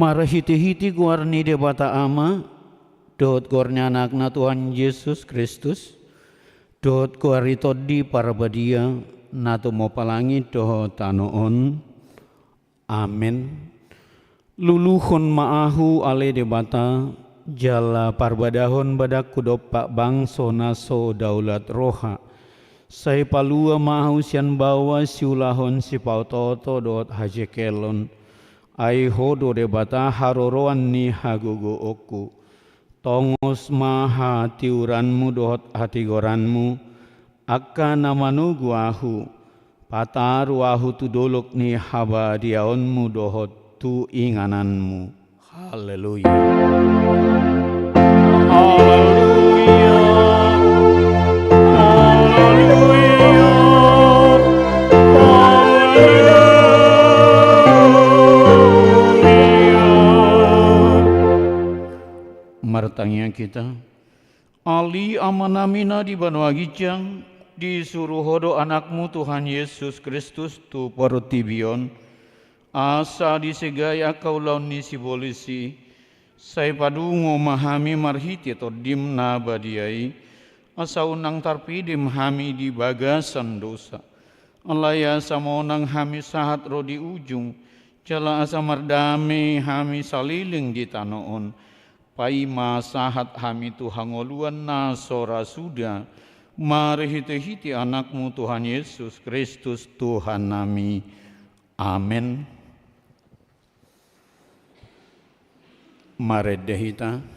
Marahiti-hiti guarni debata ama, dot guarnya anakna Tuhan Yesus Kristus, dot guarito di parabadia, nato mo palangi doho tanoon. Amin. Luluhon maahu ale debata, jala parbadahon badak kudopak bangso naso daulat roha. Saya palua maahu sian bawa siulahon si pautoto dot hajekelon. Ai hodo debata haroroan ni hagugo oku. Tongos maha tiuranmu dohot hati goranmu. Akka namanu guahu. Pataru ahu tu dolok ni haba diaonmu dohot tu ingananmu. Haleluya. Haleluya. Martanya kita Ali amanamina di Banuagijang disuruh hodo anakmu Tuhan Yesus Kristus tu portibion asa disegaya kau laun ni sibolisi saya padungo mahami marhiti atau dimna badiai asa unang tarpidim hami di bagasan dosa alaya samonang hami sahat rodi ujung jala asa mardame hami saliling di tanoon Paima sahat hami tu hangoluan na sora suda marihiti-hiti anakmu Tuhan Yesus Kristus Tuhan nami. Amin. Maredehita.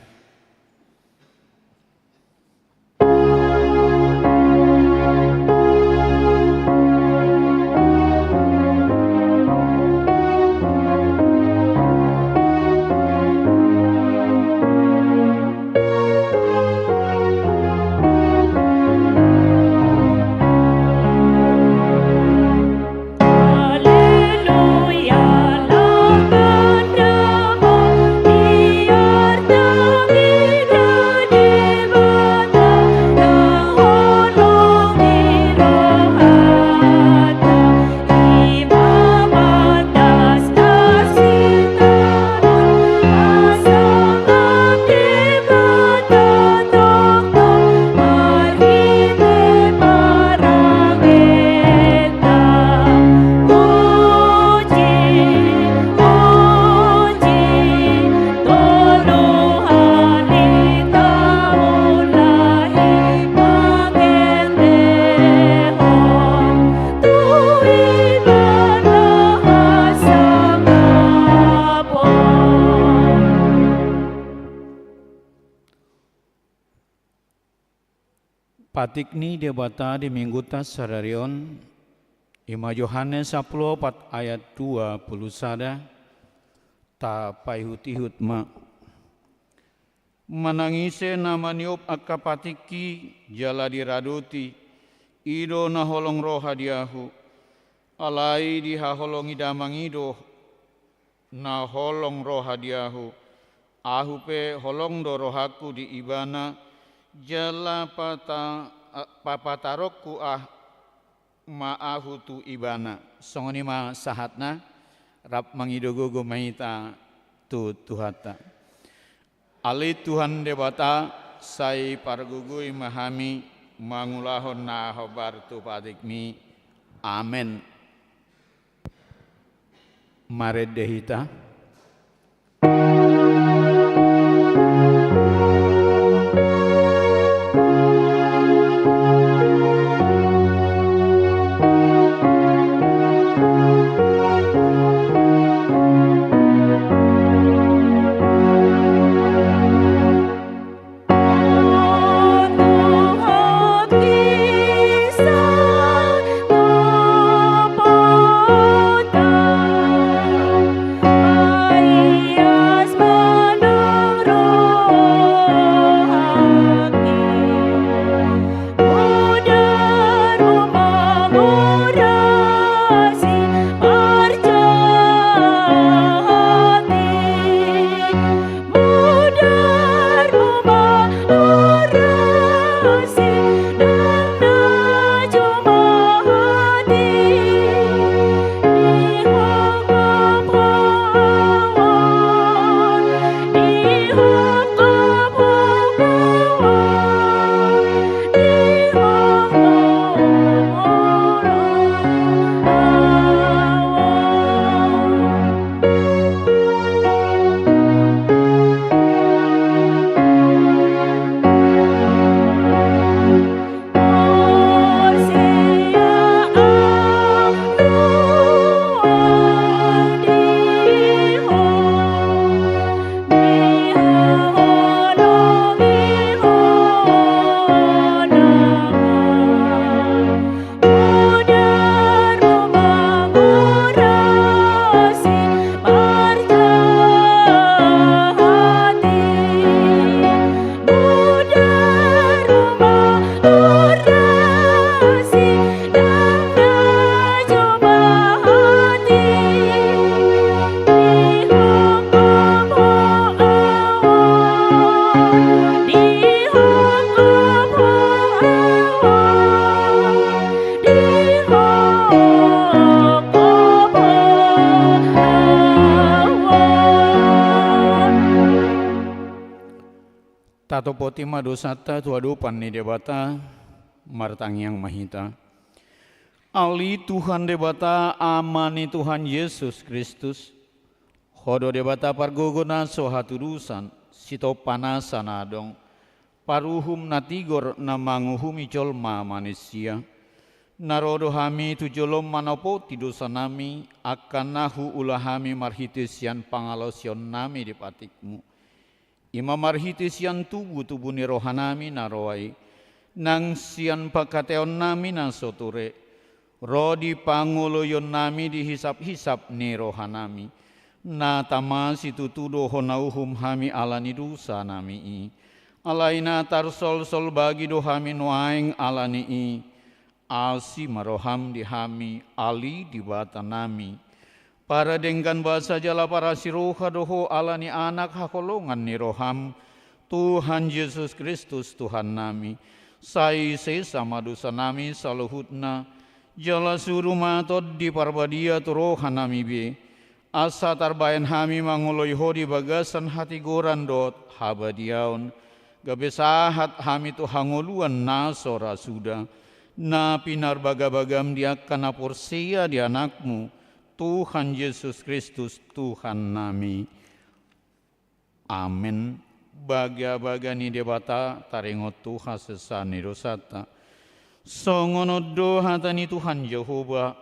Patikni debata di minggu tas sararion Ima Yohanes 10 ayat 20 sada ta paihut-ihut ma manangise nama niup akka patiki jala diraduti ido na holong roha diahu alai dihaholongi damang ido na holong roha diahu ahu pe holong do rohaku di ibana jala papatarokku ma'ahu tu ibana songoni ma sahatna rap mangidogogo maita tu tuhata ali Tuhan debata sai pargugui mahami mangulahon na hobar tu padikmi amen maredehita. Tato poti madosata tuadupan ni debata martang yang mahita. Ali Tuhan debata amani Tuhan Yesus Kristus. Hodo debata pargogona sohatudusan sito panasan adong. Paruhum natigor na manguhumi colma manusia. Narodo hami tujolom manopo tidosa nami akan nahu ulahami marhitisian pangalosion nami di patikmu. Ima marhitisian tubuh ni rohanami naroai. Nang sian pakateon nami na soture. Rodi panguloyon nami dihisap-hisap ni rohanami. Na tama situtudo honauhum hami alani dosa nami i. Alaina tarsol-sol bagi dohami nuaing alani i. Asi maroham dihami ali di bata nami. Para denggan bahasa jala para siroha doho alani anak hakolongan ni roham. Tuhan Yesus Kristus Tuhan nami. Sai sama dosa nami saluhutna. Jala suruh matod di parbadia turohan nami be. Asa tarbayan hami manguloi hodi bagasan hati goran dot habadiaon. Gabesahat hami tu hangoluan nasora sudah. Na pinar bagam dia kana porsia di anakmu. Tuhan Yesus Kristus Tuhan nami. Amin. Baga-baga ni debata taringot Tuhan sesani dosata. Songono doha tani Tuhan Jehova.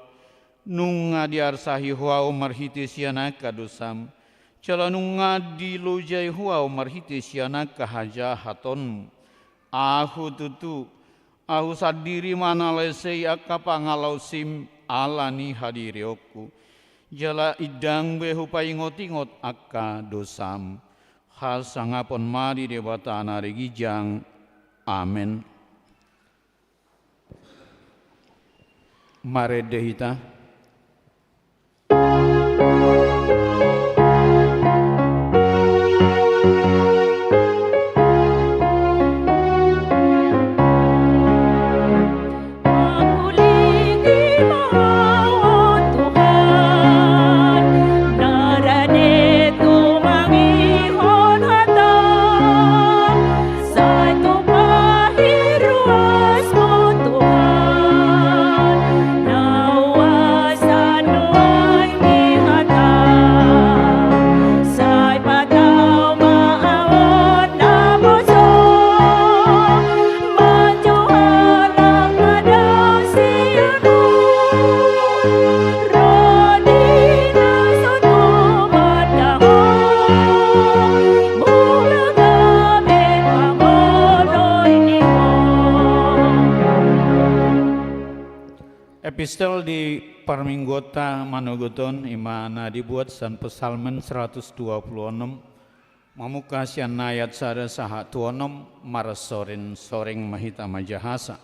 Nunga diarsahi huau marhitisianaka dosam. Cala nunga dilojai huau marhitisianaka hajahaton. Ahu tutu. Ahu sadiri mana lesei akka pangalau sim alani hadirioku. Jala idang behu paingot-ingot akka dosam. Hal sangapon mari debata anari gijang. Amin. Mare dehita. Epistel di Parminggota Manogoton imana dibuat san pesalmen 126 mamuka sian ayat sada saha tuonom marasorin soreng mahita majahasa.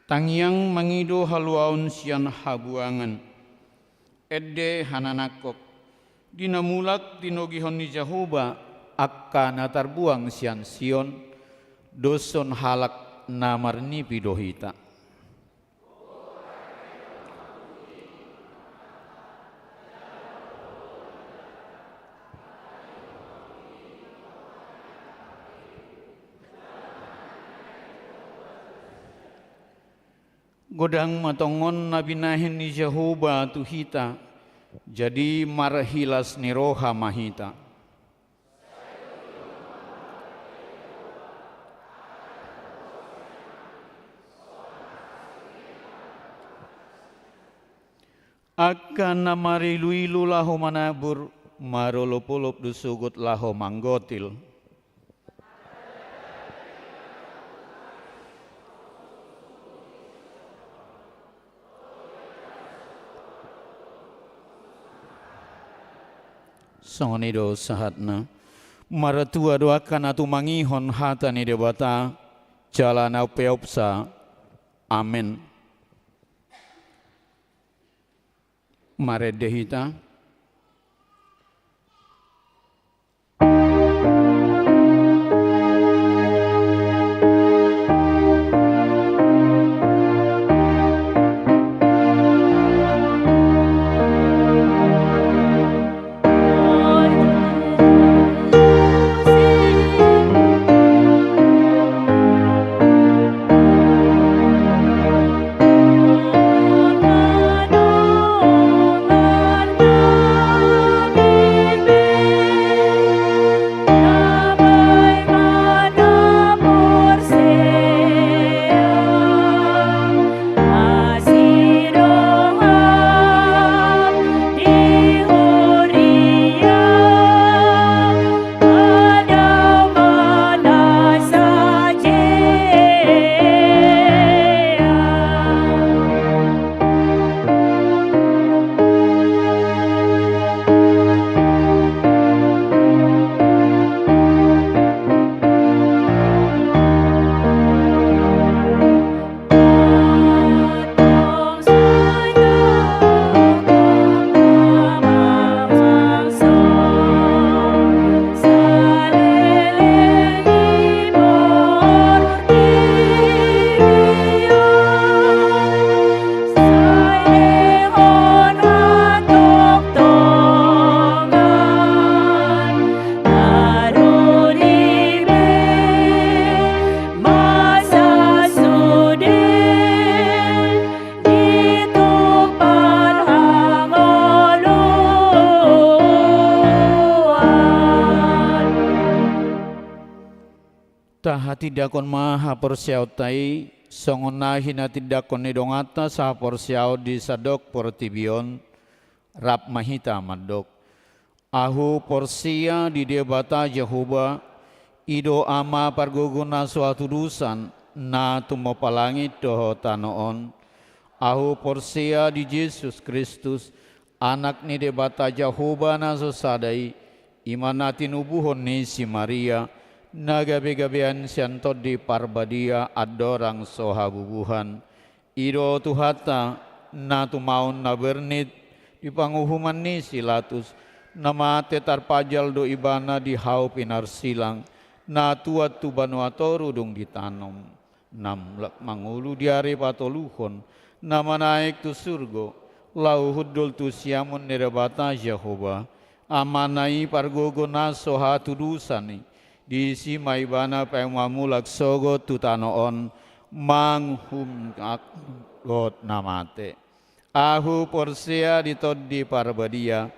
Tangyang mangido haluaun sian habuangan edde hananakok dinamulak dinogihon ni Jahuba akka natarbuang sian Sion doson halak namarni pidohita. Godang matongon nabinahin ni Jehovah tuhita, jadi marhilas ni roha mahita. Akan namariluilu laho manabur, marolopolop dusugot laho manggotil. Songonido sahatna maratua doakan atu mangihon hata ni debata jalana peopsa. Amin. Mare dehita. hati dakon maha persiaw tai songonahin hati dakon nidongata sa persiaw di sadok portibion rap mahita madok ahu porsia di debata Jehovah ido ama parguguna suatu dusan na tumopalangit doho tanoon ahu porsia di Yesus Kristus anak ni debata Jehovah na sosadai imanatin ubuhon ni si Maria nagabi-gabian siantod di parbadia adorang sohabubuhan ido tuhata na tumaon na bernit di panguhuman ni silatus nama tetar pajal do ibana di hau pinarsilang na tuat tu banuatoru dong ditanom nam mangulu diare patoluhon nama naik tu surgo lau hudul tu siamun nerebata Jehovah amanai pargogo na soha tudusani di si maibana pemamulak sogo tu tanoon manghum lot namate ahu porsia ditod di parbadia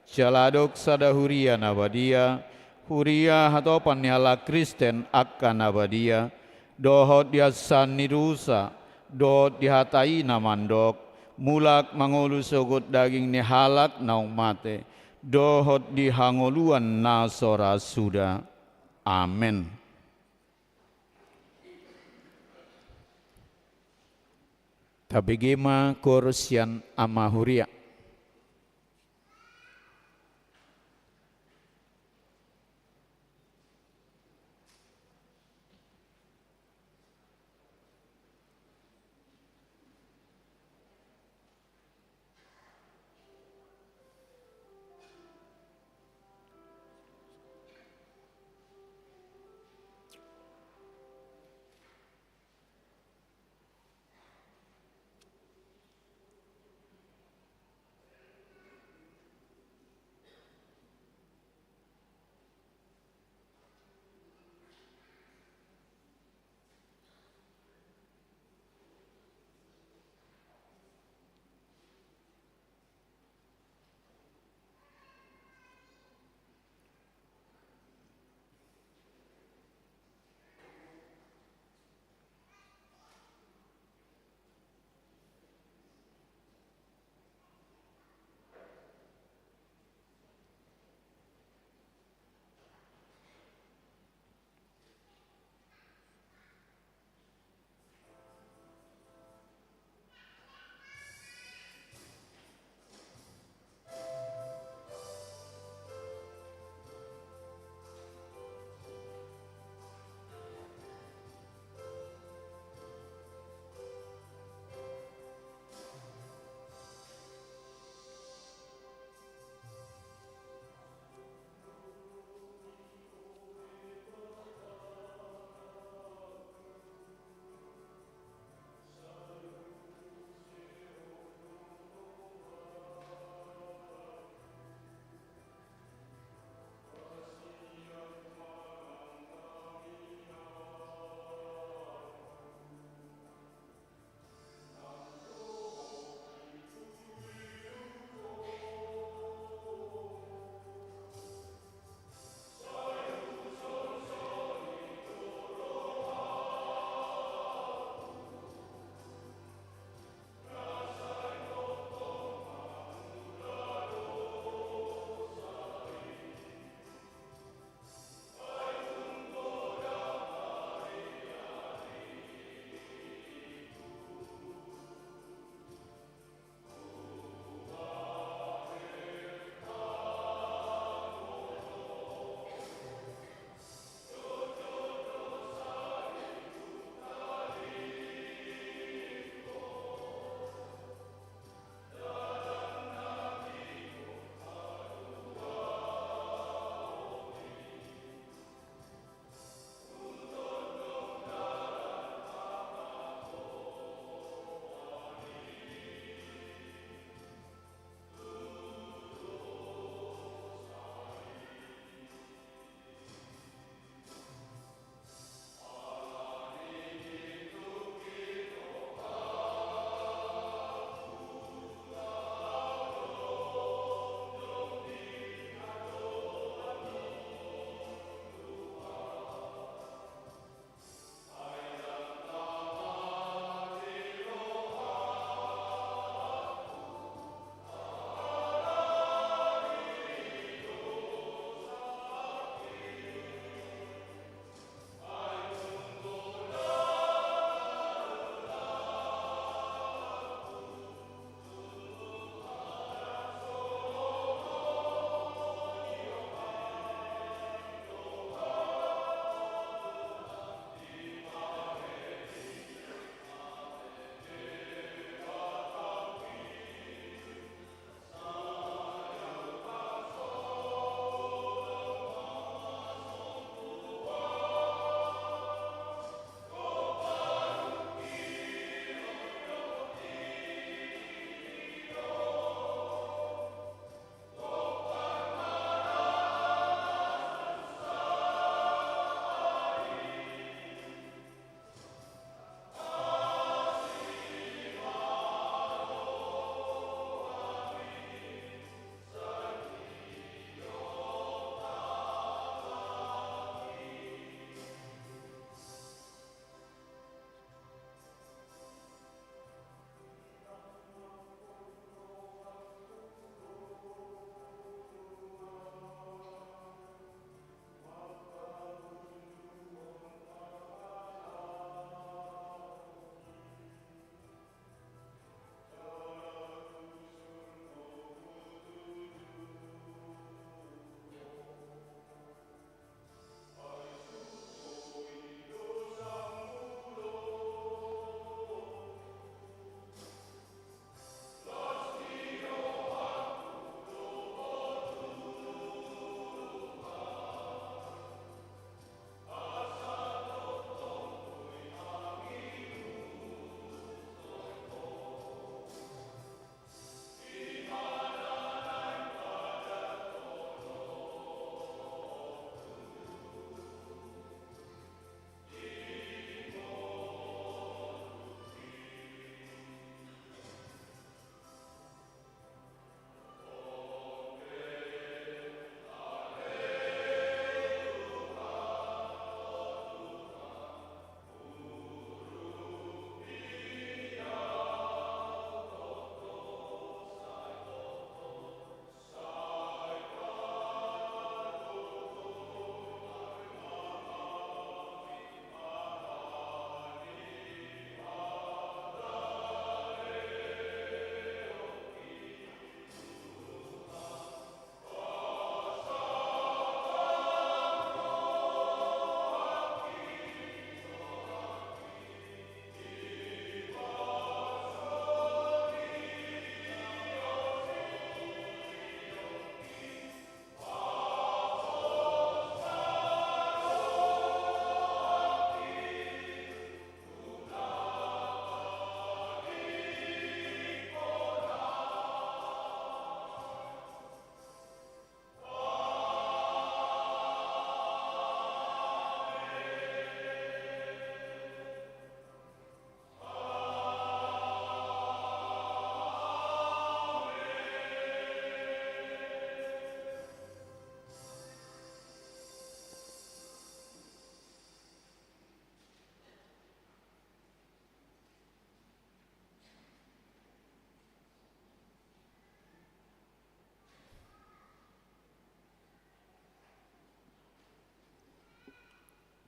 Jaladok sadahuria nabadia, huria atau panyala Kristen akan nabadia, dohot diasan nirusa, dohot dihatai namandok, mulak mangolu sogot daging nihalak naung mate, dohot dihangoluan nasora suda. Amin. Tabigema korsian amahuria.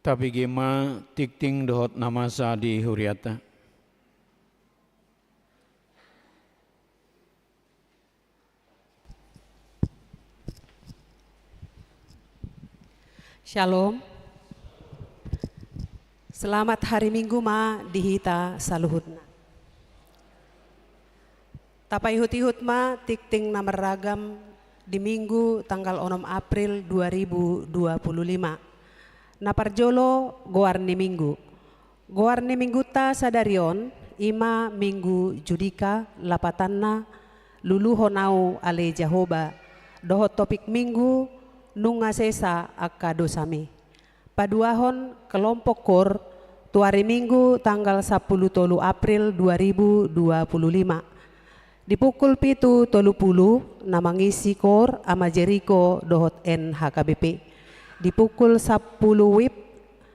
tapi gema tikting dohot namasa di huriata. Shalom. Selamat hari Minggu ma dihita saluhutna. Tapai hut-hut ma tikting nama ragam di Minggu tanggal 6 April 2025. Naparjolo goarni Minggu. Goarni Minggu ta sadarion ima Minggu judika lapatanna luluhonau ale Jahoba. Dohot topik Minggu nunga sesa akka dosami. Paduahon kelompok kor tuari Minggu tanggal 10 tolu April 2025. Di pukul pitu tolu puluh namangisi kor ama Jericho dohot NHKBP. Di pukul 10 WIB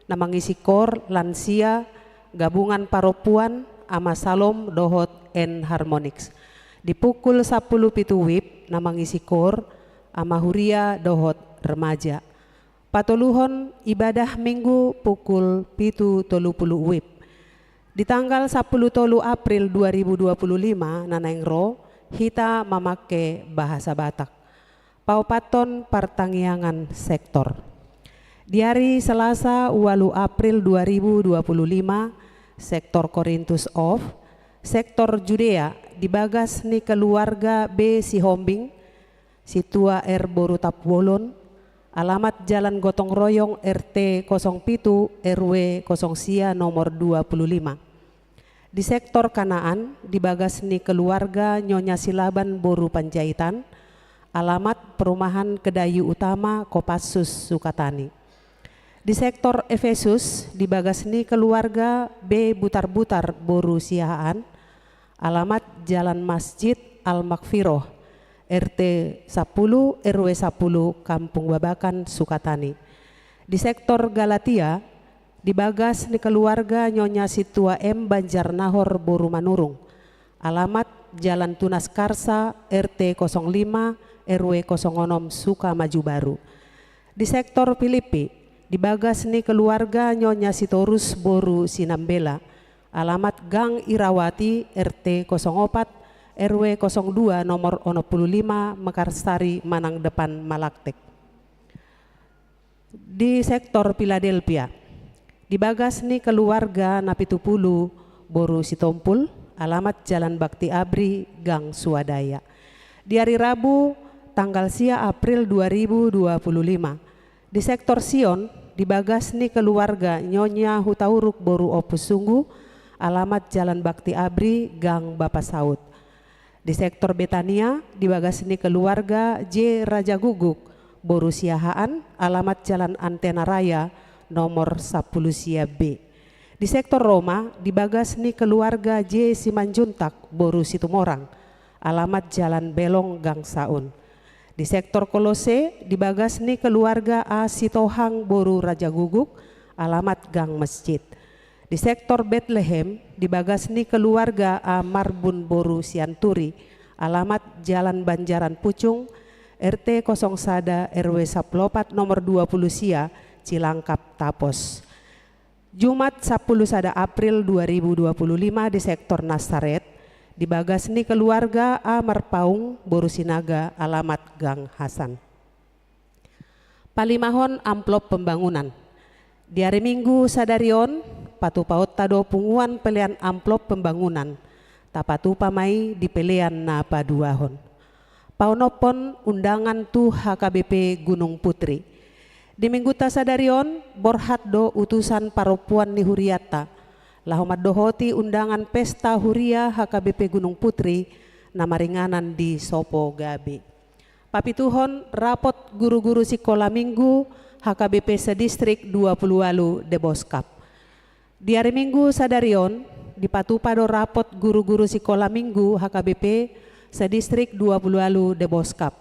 namangisi kor lansia gabungan paropuan ama Salom dohot N Harmonix. Di pukul 10 pitu WIB namangisi kor ama Huria dohot remaja. Patoluhon ibadah Minggu pukul pitu tolu puluh WIB. Di tanggal 10 tolu April 2025 nanaengro hita memakai bahasa Batak. Paupaton pertangiangan sektor. Di hari Selasa 8 April 2025 sektor Korintus of sektor Judea dibagas ni keluarga B Sihombing Situa R Boru Tapwolon. Alamat Jalan Gotong Royong RT 07 RW 0 Sia nomor 25. Di sektor Kanaan dibagas ni keluarga Nyonya Silaban Boru Panjaitan. Alamat Perumahan Kedayu Utama Kopassus Sukatani. Di sektor Efesus dibagas ni keluarga B Butar-Butar Boru Siahaan. Alamat Jalan Masjid Al-Makfiroh RT 10 RW 10 Kampung Babakan Sukatani. Di sektor Galatia dibagas ni keluarga Nyonya Situa M Banjarnahor Boru Manurung. Alamat Jalan Tunas Karsa RT 05 RW 06 Sukamaju Baru. Di sektor Filipi dibagas ni keluarga Nyonya Sitorus Boru Sinambela. Alamat Gang Irawati RT 04 RW 02 nomor 25 Mekarsari Manang Depan Malaktek. Di sektor Philadelphia dibagas ni keluarga Napitupulu Boru Sitompul. Alamat Jalan Bakti Abri Gang Swadaya. Di hari Rabu tanggal sia April 2025 di sektor Sion dibagas ni keluarga Nyonya Hutauruk Boru Opus Sunggu. Alamat Jalan Bakti Abri Gang Bapak Saud. Di sektor Betania dibagas ni keluarga J Raja Guguk Boru Siahaan. Alamat Jalan Antena Raya nomor 10 Sia B. Di sektor Roma dibagas ni keluarga J Simanjuntak Boru Situmorang. Alamat Jalan Belong Gang Saun. Di sektor Kolose dibagas ni keluarga A Sitohang Boru Raja Guguk. Alamat Gang Masjid. Di sektor Bethlehem dibagas ni keluarga A Marbun Boru Sianturi. Alamat Jalan Banjaran Pucung RT 0 Sada RW 14 nomor 20 Sia Cilangkap Tapos. Jumat 10 Sada April 2025 di sektor Nasaret dibagas ni keluarga A Marpaung Boru Sinaga. Alamat Gang Hasan. Palimahon amplop pembangunan. Di hari Minggu sadarion patupaut tado punguan pelian amplop pembangunan tapatu pamai di pelian na paduahon. Paunopon undangan tu HKBP Gunung Putri. Di minggu tasadarion borhat do utusan paropuan ni Huriata. Lahomat dohoti undangan pesta Huria HKBP Gunung Putri namaringanan di Sopo Gabi. Papituhon rapot guru-guru sekolah minggu HKBP sedistrik 20 Walu Deboskap. Di hari Minggu sadarion dipatupado rapot guru-guru sekolah minggu HKBP sedistrik 20 Walu Deboskap.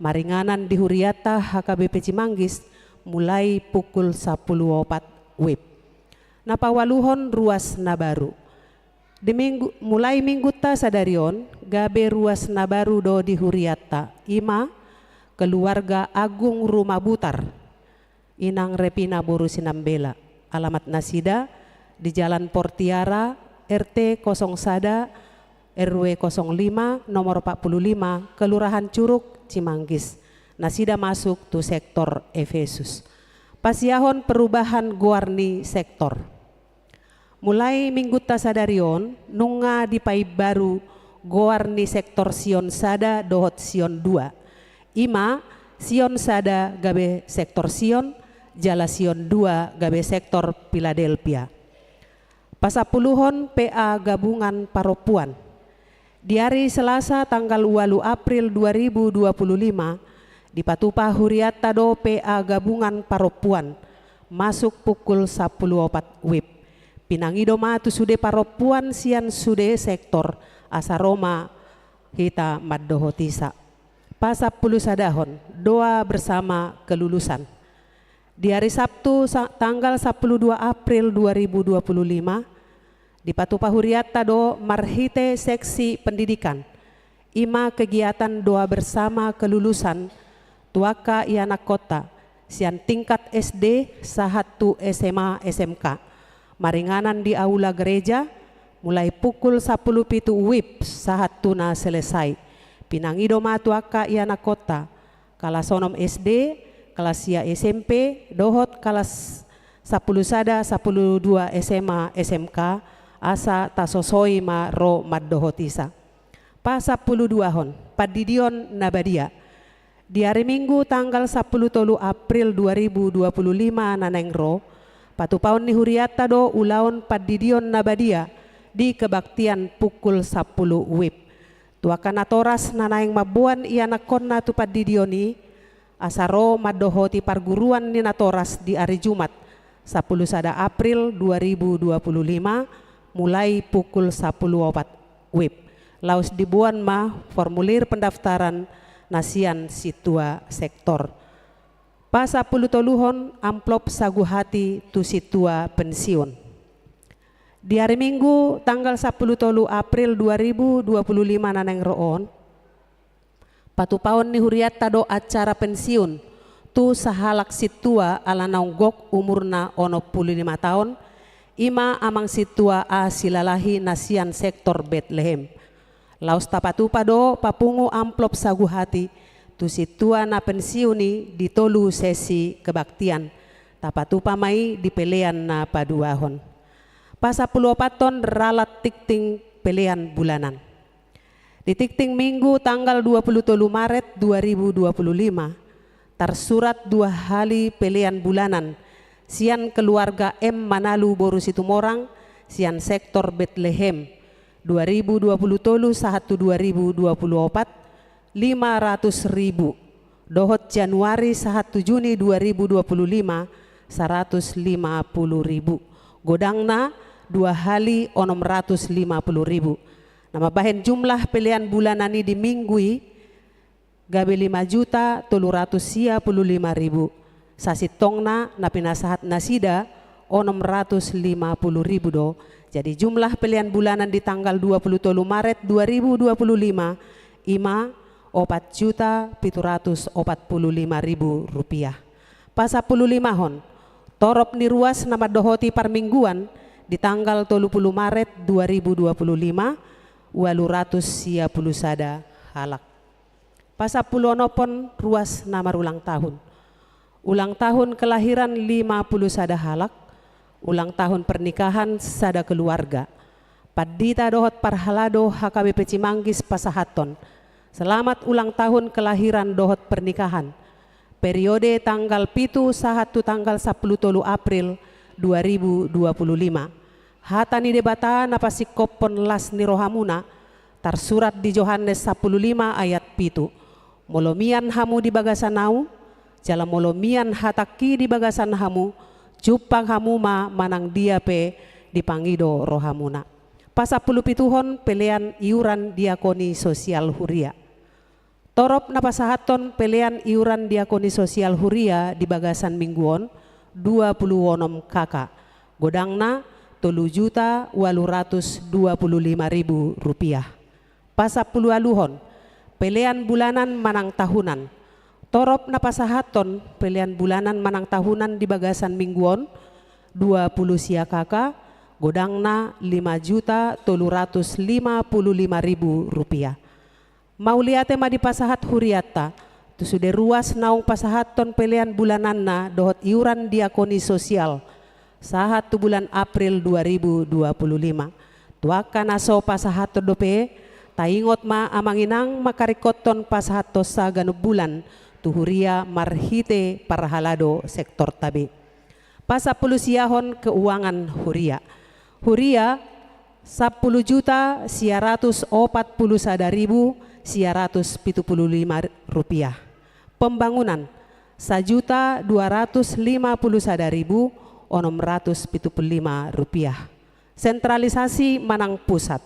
Maringanan di Huriata HKBP Cimanggis mulai pukul 10.04 WIB. Napawaluhon ruas Nabaru. Mulai minggu ta sadarion gabe ruas Nabaru do di Huriata. Ima keluarga Agung Rumah Butar. Inang Repina Boru Sinambela. Alamat Nasida di Jalan Portiara, RT 01 RW 05 nomor 45, Kelurahan Curug, Cimanggis. Nasida masuk tu sektor Efesus. Pasiahon perubahan guarni sektor. Mulai minggu tasadarion, nunga di pai baru guarni sektor Sion Sada dohot Sion 2. Ima Sion Sada gabe sektor Sion, Jala Sion 2 gabe sektor Philadelphia. Pasapuluhon PA gabungan Paropuan. Di hari Selasa tanggal 8 April 2025 di Patupa Huriata do PA gabungan Paropuan masuk pukul 10.04 WIB. Pinangido matu sude Paropuan sian sude sektor Asaroma kita maddohotisa. Pasapuluh sadahon doa bersama kelulusan. Di hari Sabtu tanggal 12 April 2025 di Patupa Huriata do Marhite Seksi Pendidikan ima kegiatan doa bersama kelulusan tuaka ianak kota sian tingkat SD sahatu SMA SMK maringanan di aula gereja mulai pukul 10.07 WIB sahatuna selesai. Pinangido matuaka ianak kota kelas onom SD kelas sia SMP dohot kelas 10 sada 12 SMA SMK asa tasosoi ma ro maddohotisa. Pa 12 hon padidion nabadia. Di hari Minggu tanggal 10 April 2025 nanengro patupaon ni Huriata do ulaon padidion nabadia di kebaktian pukul 10 WIB. Tuakan atoras nanaeng mabuan ianak konna tu padidioni asaro maddohoti parguruan ni natoras di hari Jumat 10 sada April 2025 mulai pukul 10.04 WIB. Laus dibuan ma formulir pendaftaran nasian situa sektor. Pa 10 toluhon amplop sagu hati tu situa pensiun. Di hari Minggu tanggal 10 April 2025 naneng roon patupaon ni Huriata do acara pensiun tu sahalak situa ala naunggok umurna 55 tahun ima amang situa a silalahi nasian sektor Bethlehem. Laus tapatupa do papungu amplop sagu hati tu situa na pensiuni di tolu sesi kebaktian tapatupa mai di pelean na paduahon. Pasa 14 ton ralat tikting pelean bulanan. Di tikting minggu tanggal 27 Maret 2025 tersurat 2 hari pelean bulanan sian keluarga M Manalu Boru Situmorang sian sektor Bethlehem 2020 tolu 1 2024 500.000 dohot Januari 1 Juni 2025 150.000 godangna 2 hari 650.000. Nama bahen jumlah pilihan bulanani di minggui gabe 5.355.000 sasitongna na pinasahat nasida 650.000 do. Jadi jumlah pilihan bulanan di tanggal 27 Maret 2025 ima 4.745.000 rupiah. Pa 15 hon torop ni ruas nama dohoti parmingguan di tanggal 30 Maret 2025 810 sada halak. Pa 10 nopon ruas nama ulang tahun. Ulang tahun kelahiran 50 sada halak. Ulang tahun pernikahan sada keluarga. Padita dohot parhalado HKBP Cimanggis Pasahaton. Selamat ulang tahun kelahiran dohot pernikahan. Periode tanggal pitu sahatu tanggal 10 April 2025. Hatani debata napasikopon las ni rohamuna tersurat di Yohanes 15 ayat pitu. Molomian hamu di bagasanau, jala molomian hataki di bagasan hamu, jupang hamu ma manang dia pe dipangido rohamuna. Pasapulu pituhon pelean iuran diakoni sosial huria. Torop napasahaton pelean iuran diakoni sosial huria di bagasan mingguon 20 wonom kakak. Godangna 3.825.000 rupiah. Pasapulu aluhon pelean bulanan manang tahunan. Torop napasahaton pelean bulanan manang tahunan di bagasan mingguon 20 siakaka, godangna Rp5.355.000. Mau liate ma di pasahat huriata, tu sudah ruas naung pasahat ton pelian bulananna dohot iuran diakoni sosial sahat tu bulan April 2025. Tuaka naso pasahat dope, taingot ma amanginang makarikot ton pasahat tosa ganu bulan tu huria marhite parhalado sektor tabe. Pasapuluh siahon keuangan huria. Huria 10.441.975 rupiah. Pembangunan 1.251.675 rupiah. Sentralisasi Manang Pusat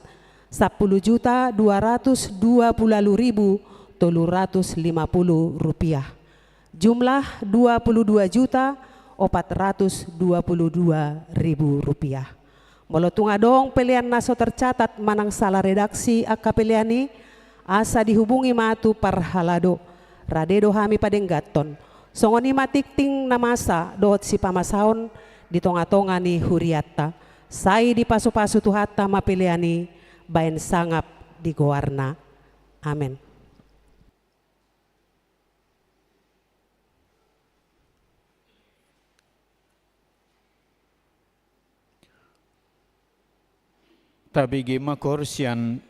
10.220.350 rupiah. Jumlah 22.422.000 rupiah. Molotung adong pelian naso tercatat manang salah redaksi akka peliani asa dihubungi matu parhalado radedo hami padenggaton songoni matikting namasa dohot si pamasaon di tonga-tonga ni huriata sai di pasu-pasu tuhata mapeliani baen sangap di goarna. Amin. Tabigi makorsian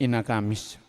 ina Kamis.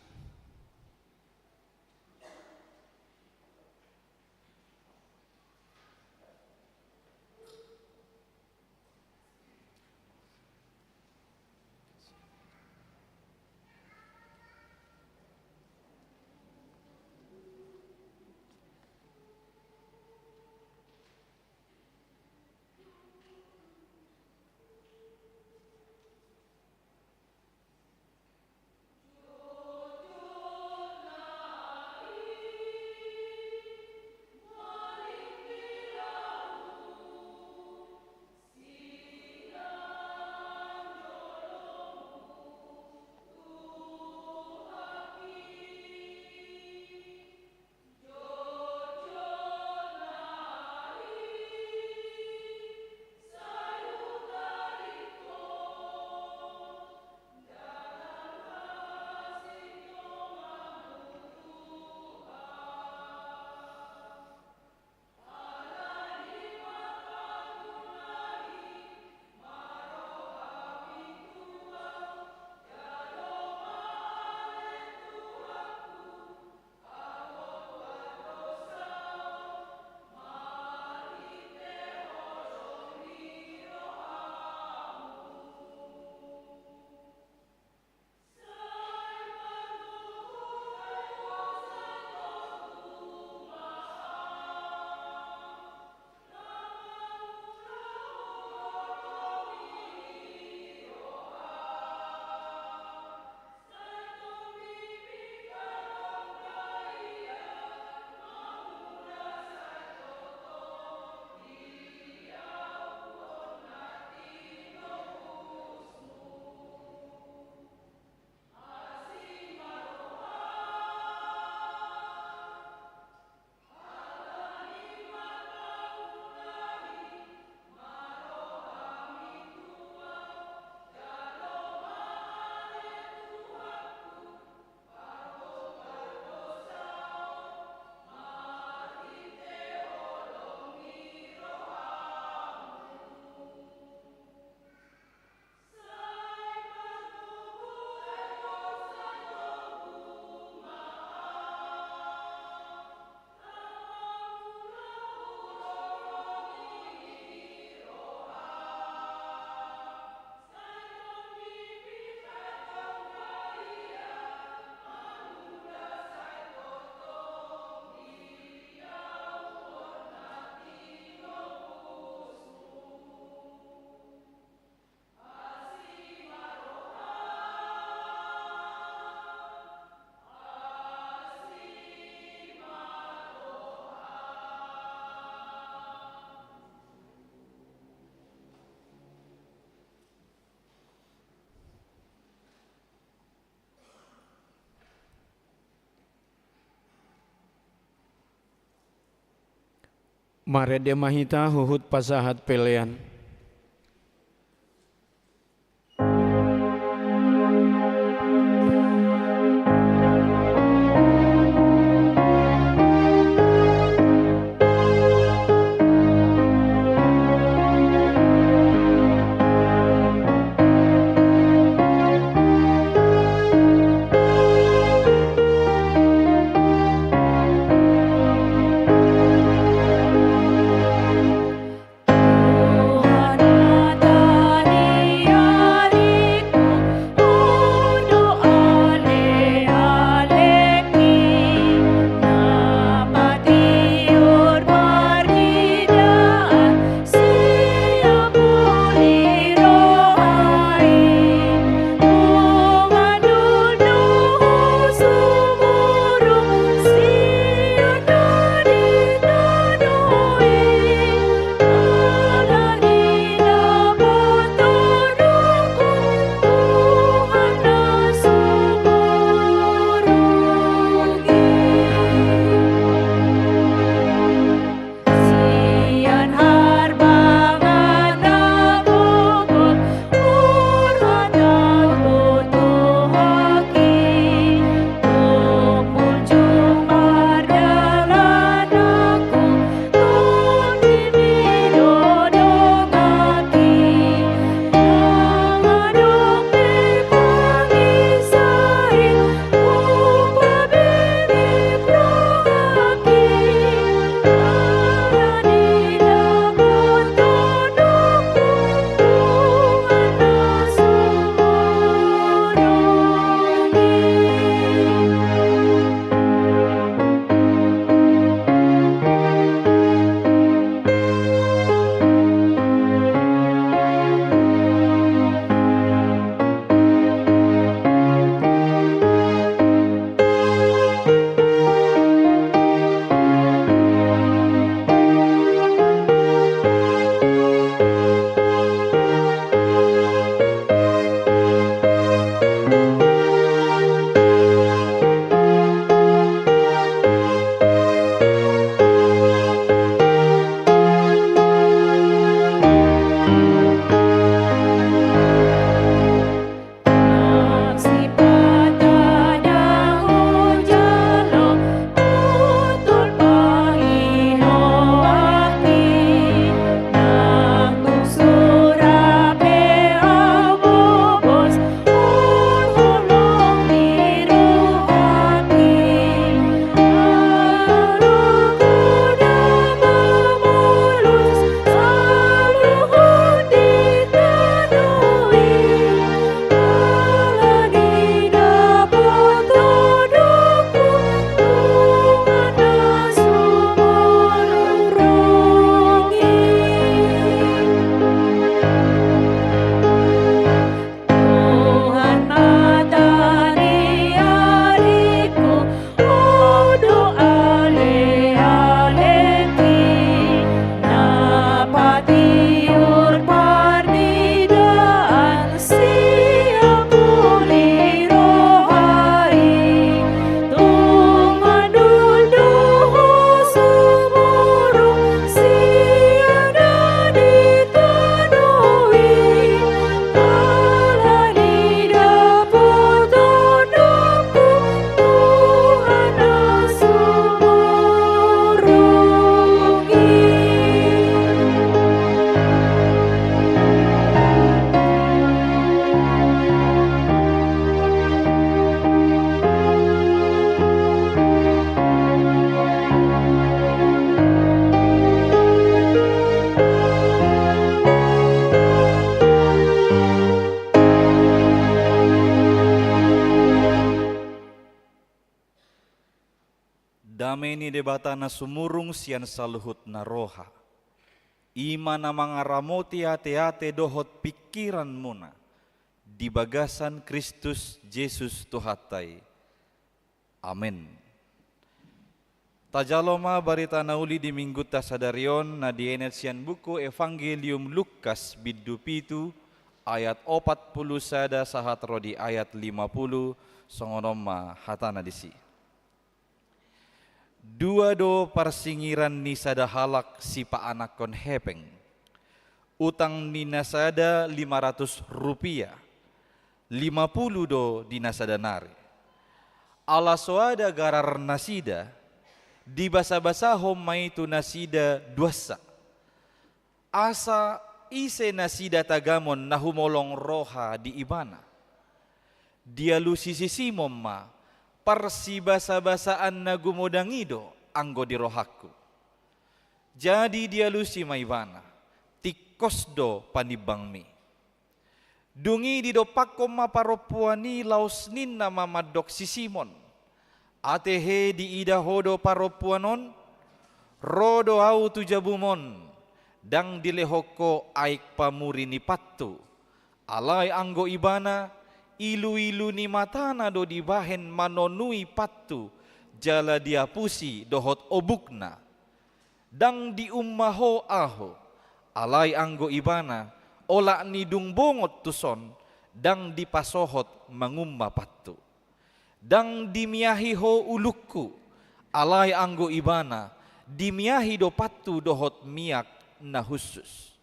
Mare de mahita huhut pasahat pelean. Dameni debatana sumurung sian saluhut na roha. Ima na mga ramoti ate-ate dohot pikiran muna. Di bagasan Kristus Jesus Tuhatay. Amen. Tajaloma barita nauli di minggu tasadarion na dienet sian buku Evangelium Lukas biddu pitu ayat 40 sada sahat rodi ayat 50 songonoma hatana disi. Dua do parsingiran ni sada halak si pa anak kon hepeng. Utang ni nasada 500 rupiah. 50 do di nasada nari. Ala soada garar nasida. Di basa-basa homai tu nasida duasa. Asa ise nasida tagamon nahumolong roha di ibana. Dia lusisisimom ma. Parsi basa-basaan na gumudangido anggo di rohaku. Jadi dia lusi maibana, tikos do panibang mi. Dungi di do pakom maparopuani laus ninna mamadok si Simon. Atehe di ida hodo paropuanon, rodo au tujabumon, dang dilehoko aik pamuri ni patu. Alai anggo ibana, ilu-ilu ni matana do dibahen manonui patu jala dia pusi dohot obukna dang di ummaho aho alai anggo ibana ola ni dung bongot tuson dang dipasohot mangumma patu dang dimiahi ho ulukku alai anggo ibana dimiahi do patu dohot miak na husus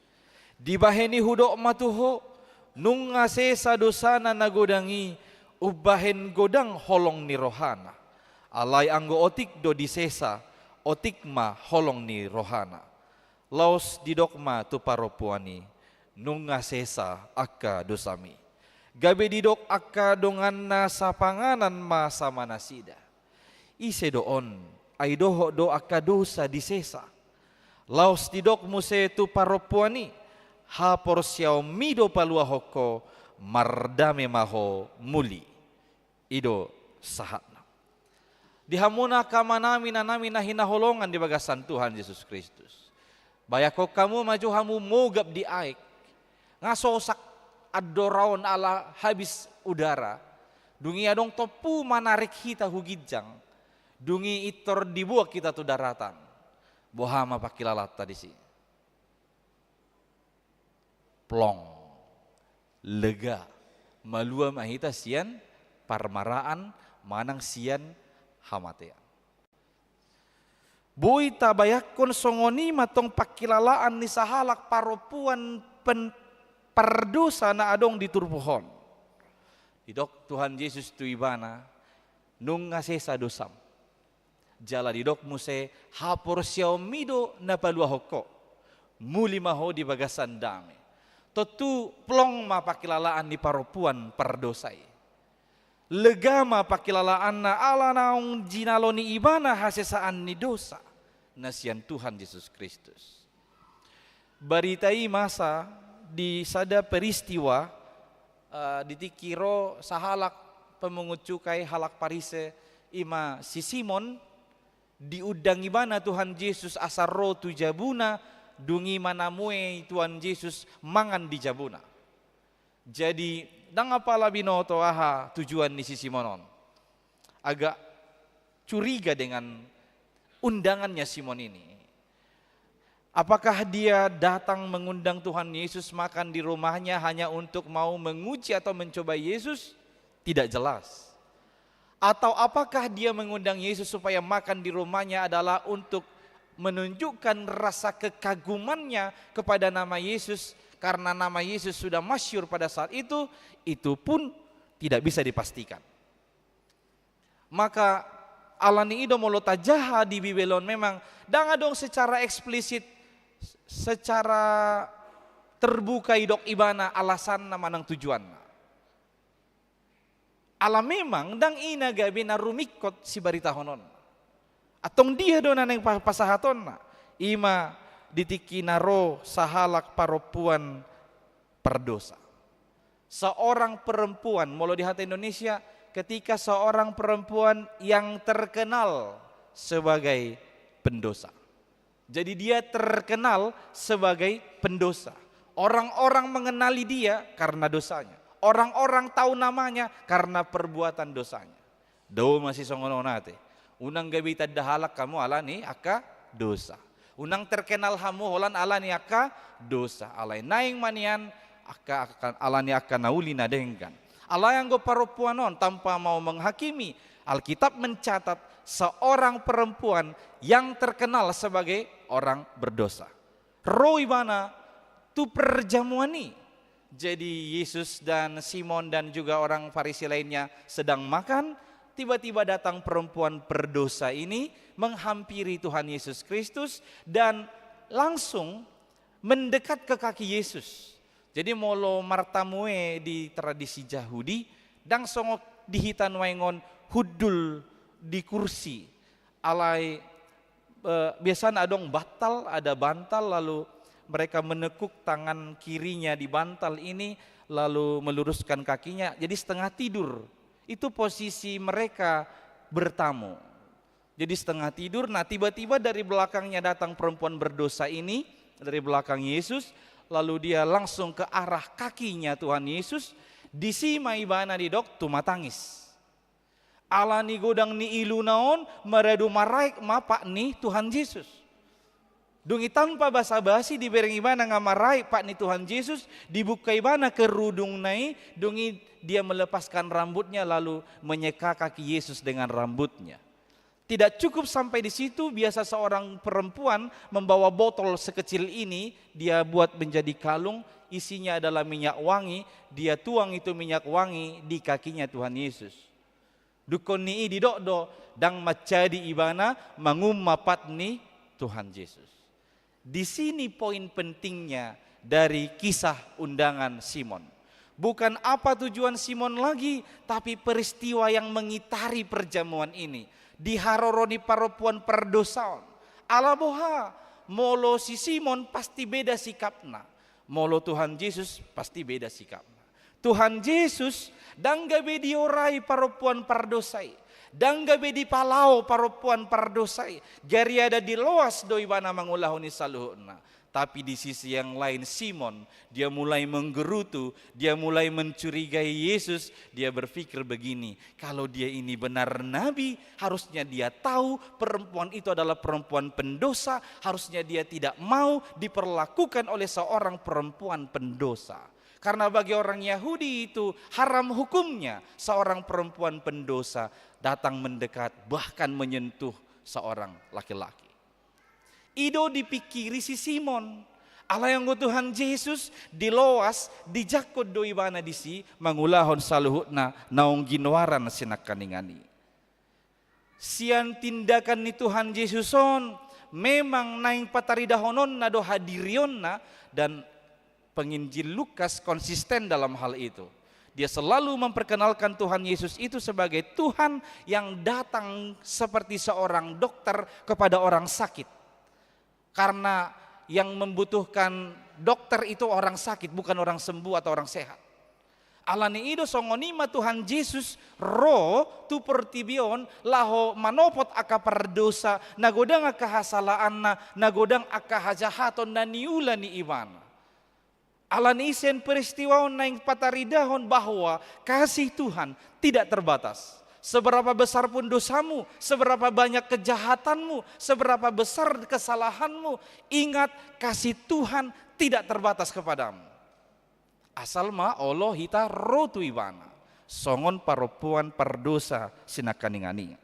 dibaheni hudok matuho nung ngasesa dosana nagodangi ubahen godang holong ni rohana. Alai anggo otik do disesa otik ma holong ni rohana. Laos didokma tu paropuani nung ngasesa akka dosami. Gabe didok akka dongan na sapanganan ma sama nasida. Ise doon ay doho do akka dosa disesa. Laos didok muse tu paropuani hapor siyaw mido palua hoko mardame maho muli ido sahatna. Dihamuna kamanami na namin na hinaholongan di bagasan Tuhan Yesus Kristus. Bayako kamu maju hamu mogap di aik. Ngasosak adoraon ala habis udara. Dungi adong topu manarik kita hugidjang. Dungi itor dibuak kita tu daratan. Bohama pakilalata di sini. Plong, lega, malua mahita sian, parmaraan, manang sian, hamatea. Bui tabayakon songoni matong pakilalaan ni sahalak paropuan perdosa na adong di turpuhon. Didok Tuhan Yesus tu ibana, nung ngasesa dosam. Jala didok muse hapor siyaw mido na palua hoko, muli maho di bagasan dame. Totu plong ma pakilalaan ni paropuan perdosai. Legama pakilalaan na ala naong jinalo ni ibana hasesaan ni dosa. Nasian Tuhan Yesus Kristus. Baritai masa di sada peristiwa ditikiro sahalak pemungut cukai halak parise ima si Simon diudang ibana Tuhan Yesus asaro tujabuna dungi manamue Tuhan Yesus mangan di jabuna. Jadi dang apala binoto aha tujuan ni si Simonon. Agak curiga dengan undangannya Simon ini. Apakah dia datang mengundang Tuhan Yesus makan di rumahnya hanya untuk mau menguji atau mencoba Yesus? Tidak jelas. Atau apakah dia mengundang Yesus supaya makan di rumahnya adalah untuk menunjukkan rasa kekagumannya kepada nama Yesus karena nama Yesus sudah masyhur pada saat itu pun tidak bisa dipastikan. Maka alani ido molota jaha di Bibelon memang dangadong secara eksplisit secara terbuka idok ibana alasan nama nang tujuan. Ala memang dang ina gabi narumikot si barita honon. Atong dia donan yang pasahaton na ima ditiki naro sahalak paropuan perdosa. Seorang perempuan, molo di hati Indonesia, ketika seorang perempuan yang terkenal sebagai pendosa. Jadi dia terkenal sebagai pendosa. Orang-orang mengenali dia karena dosanya. Orang-orang tahu namanya karena perbuatan dosanya. Do masih songono nate. Unang gabi tadahalak kamu alani aka dosa. Unang terkenal hamu holan alani aka dosa. Alai naing manian aka akan alani aka nauli nadengkan. Allah yang go parupuanon tanpa mau menghakimi. Alkitab mencatat seorang perempuan yang terkenal sebagai orang berdosa. Roi mana tu perjamuani. Jadi Yesus dan Simon dan juga orang Farisi lainnya sedang makan, tiba-tiba datang perempuan berdosa ini menghampiri Tuhan Yesus Kristus dan langsung mendekat ke kaki Yesus. Jadi molo martamue di tradisi Yahudi, dang songok dihitan waingon hudul di kursi. Alai biasanya adong batal, ada bantal, lalu mereka menekuk tangan kirinya di bantal ini, lalu meluruskan kakinya, jadi setengah tidur. Itu posisi mereka bertamu. Jadi setengah tidur, nah tiba-tiba dari belakangnya datang perempuan berdosa ini, dari belakang Yesus, lalu dia langsung ke arah kakinya Tuhan Yesus, disima ibana di dok, tuma tangis. Ala ni godang ni ilu naon, meradu maraik mapak ni Tuhan Yesus. Dungi tanpa basa-basi diberi ibana ngamarai pak ni Tuhan Yesus, dibuka ibana kerudung nai, dungi dia melepaskan rambutnya lalu menyeka kaki Yesus dengan rambutnya. Tidak cukup sampai di situ, biasa seorang perempuan membawa botol sekecil ini, dia buat menjadi kalung, isinya adalah minyak wangi, dia tuang itu minyak wangi di kakinya Tuhan Yesus. Dukon ni di do dang macadi ibana mangummapat ni Tuhan Yesus. Di sini poin pentingnya dari kisah undangan Simon. Bukan apa tujuan Simon lagi, tapi peristiwa yang mengitari perjamuan ini. Diharoroni perempuan perdosaon. Alaboha, molo si Simon pasti beda sikapna. Molo Tuhan Yesus pasti beda sikapna. Tuhan Yesus danggabe diorai perempuan perdosai. Danggabe di palau perempuan perdosai. Gari ada di loas doi bana mangulahuni saluhna. Tapi di sisi yang lain Simon, dia mulai menggerutu, dia mulai mencurigai Yesus. Dia berpikir begini, kalau dia ini benar nabi, harusnya dia tahu perempuan itu adalah perempuan pendosa. Harusnya dia tidak mau diperlakukan oleh seorang perempuan pendosa. Karena bagi orang Yahudi itu haram hukumnya seorang perempuan pendosa datang mendekat bahkan menyentuh seorang laki-laki. Ido dipikiri si Simon. Allah yang Tuhan Yesus diloas dijakut doi bana disi mangulahon saluhutna naong ginwaran sinakaningani. Sian tindakan ni Tuhan Yesuson memang naing pataridahonon na do hadirion na, dan penginjil Lukas konsisten dalam hal itu. Dia selalu memperkenalkan Tuhan Yesus itu sebagai Tuhan yang datang seperti seorang dokter kepada orang sakit. Karena yang membutuhkan dokter itu orang sakit, bukan orang sembuh atau orang sehat. Alani ido songonima Tuhan Yesus ro tu pertibion laho manopot aka perdosa nagodang aka hasalaan nagodang aka hajahaton na niula ni iman. Alan isen peristiwa naing pataridahon bahwa kasih Tuhan tidak terbatas. Seberapa besar pun dosamu, seberapa banyak kejahatanmu, seberapa besar kesalahanmu, ingat kasih Tuhan tidak terbatas kepadamu. Asal ma Allah hita rotu ibana, songon perempuan perdosa sinakaningani.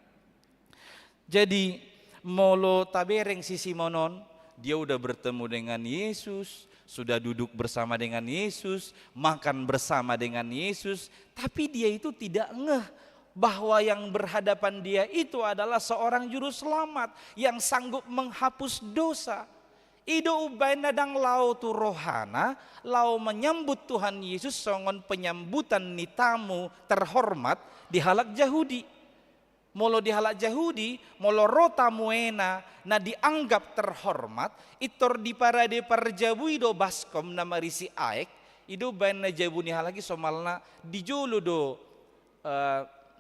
Jadi molo tabereng si Simonon, dia udah bertemu dengan Yesus, sudah duduk bersama dengan Yesus, makan bersama dengan Yesus, tapi dia itu tidak ngeh bahwa yang berhadapan dia itu adalah seorang juru selamat yang sanggup menghapus dosa. Ido ubay nadang lau tu rohana, lau menyambut Tuhan Yesus songon penyambutan ni tamu terhormat di halak Yahudi. Molo di halak Yahudi, molo rota muena na dianggap terhormat, itor di parade parjabui do baskom na marisi aek, ido bayan na jabuni halagi somalna dijolo do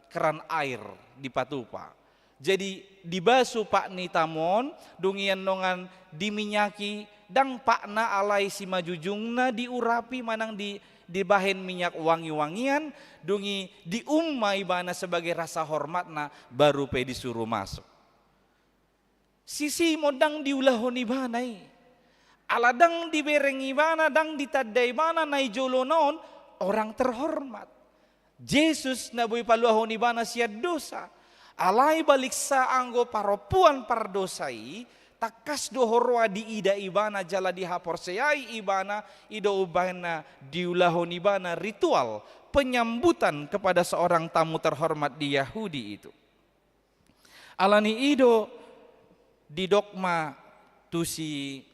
keran air di patupa. Jadi dibasu pak ni tamon, dungian nongan diminyaki, dang pak na alai si majujungna diurapi manang di bahen minyak wangi-wangian, dungi diummai bana sebagai rasa hormatna, baru pe disuruh masuk. Sisi modang diulahoni banai, aladang diberengi bana, dang ditadai bana nai jolo naon, orang terhormat. Yesus nabui paluahoni bana siad dosa, alai balik sa anggo paropuan pardosai, takas dohorwa di ida ibana jala dihapor seai ibana, ido ubana diulahoni bana ritual penyambutan kepada seorang tamu terhormat di Yahudi itu. Alani ido di dogma tu si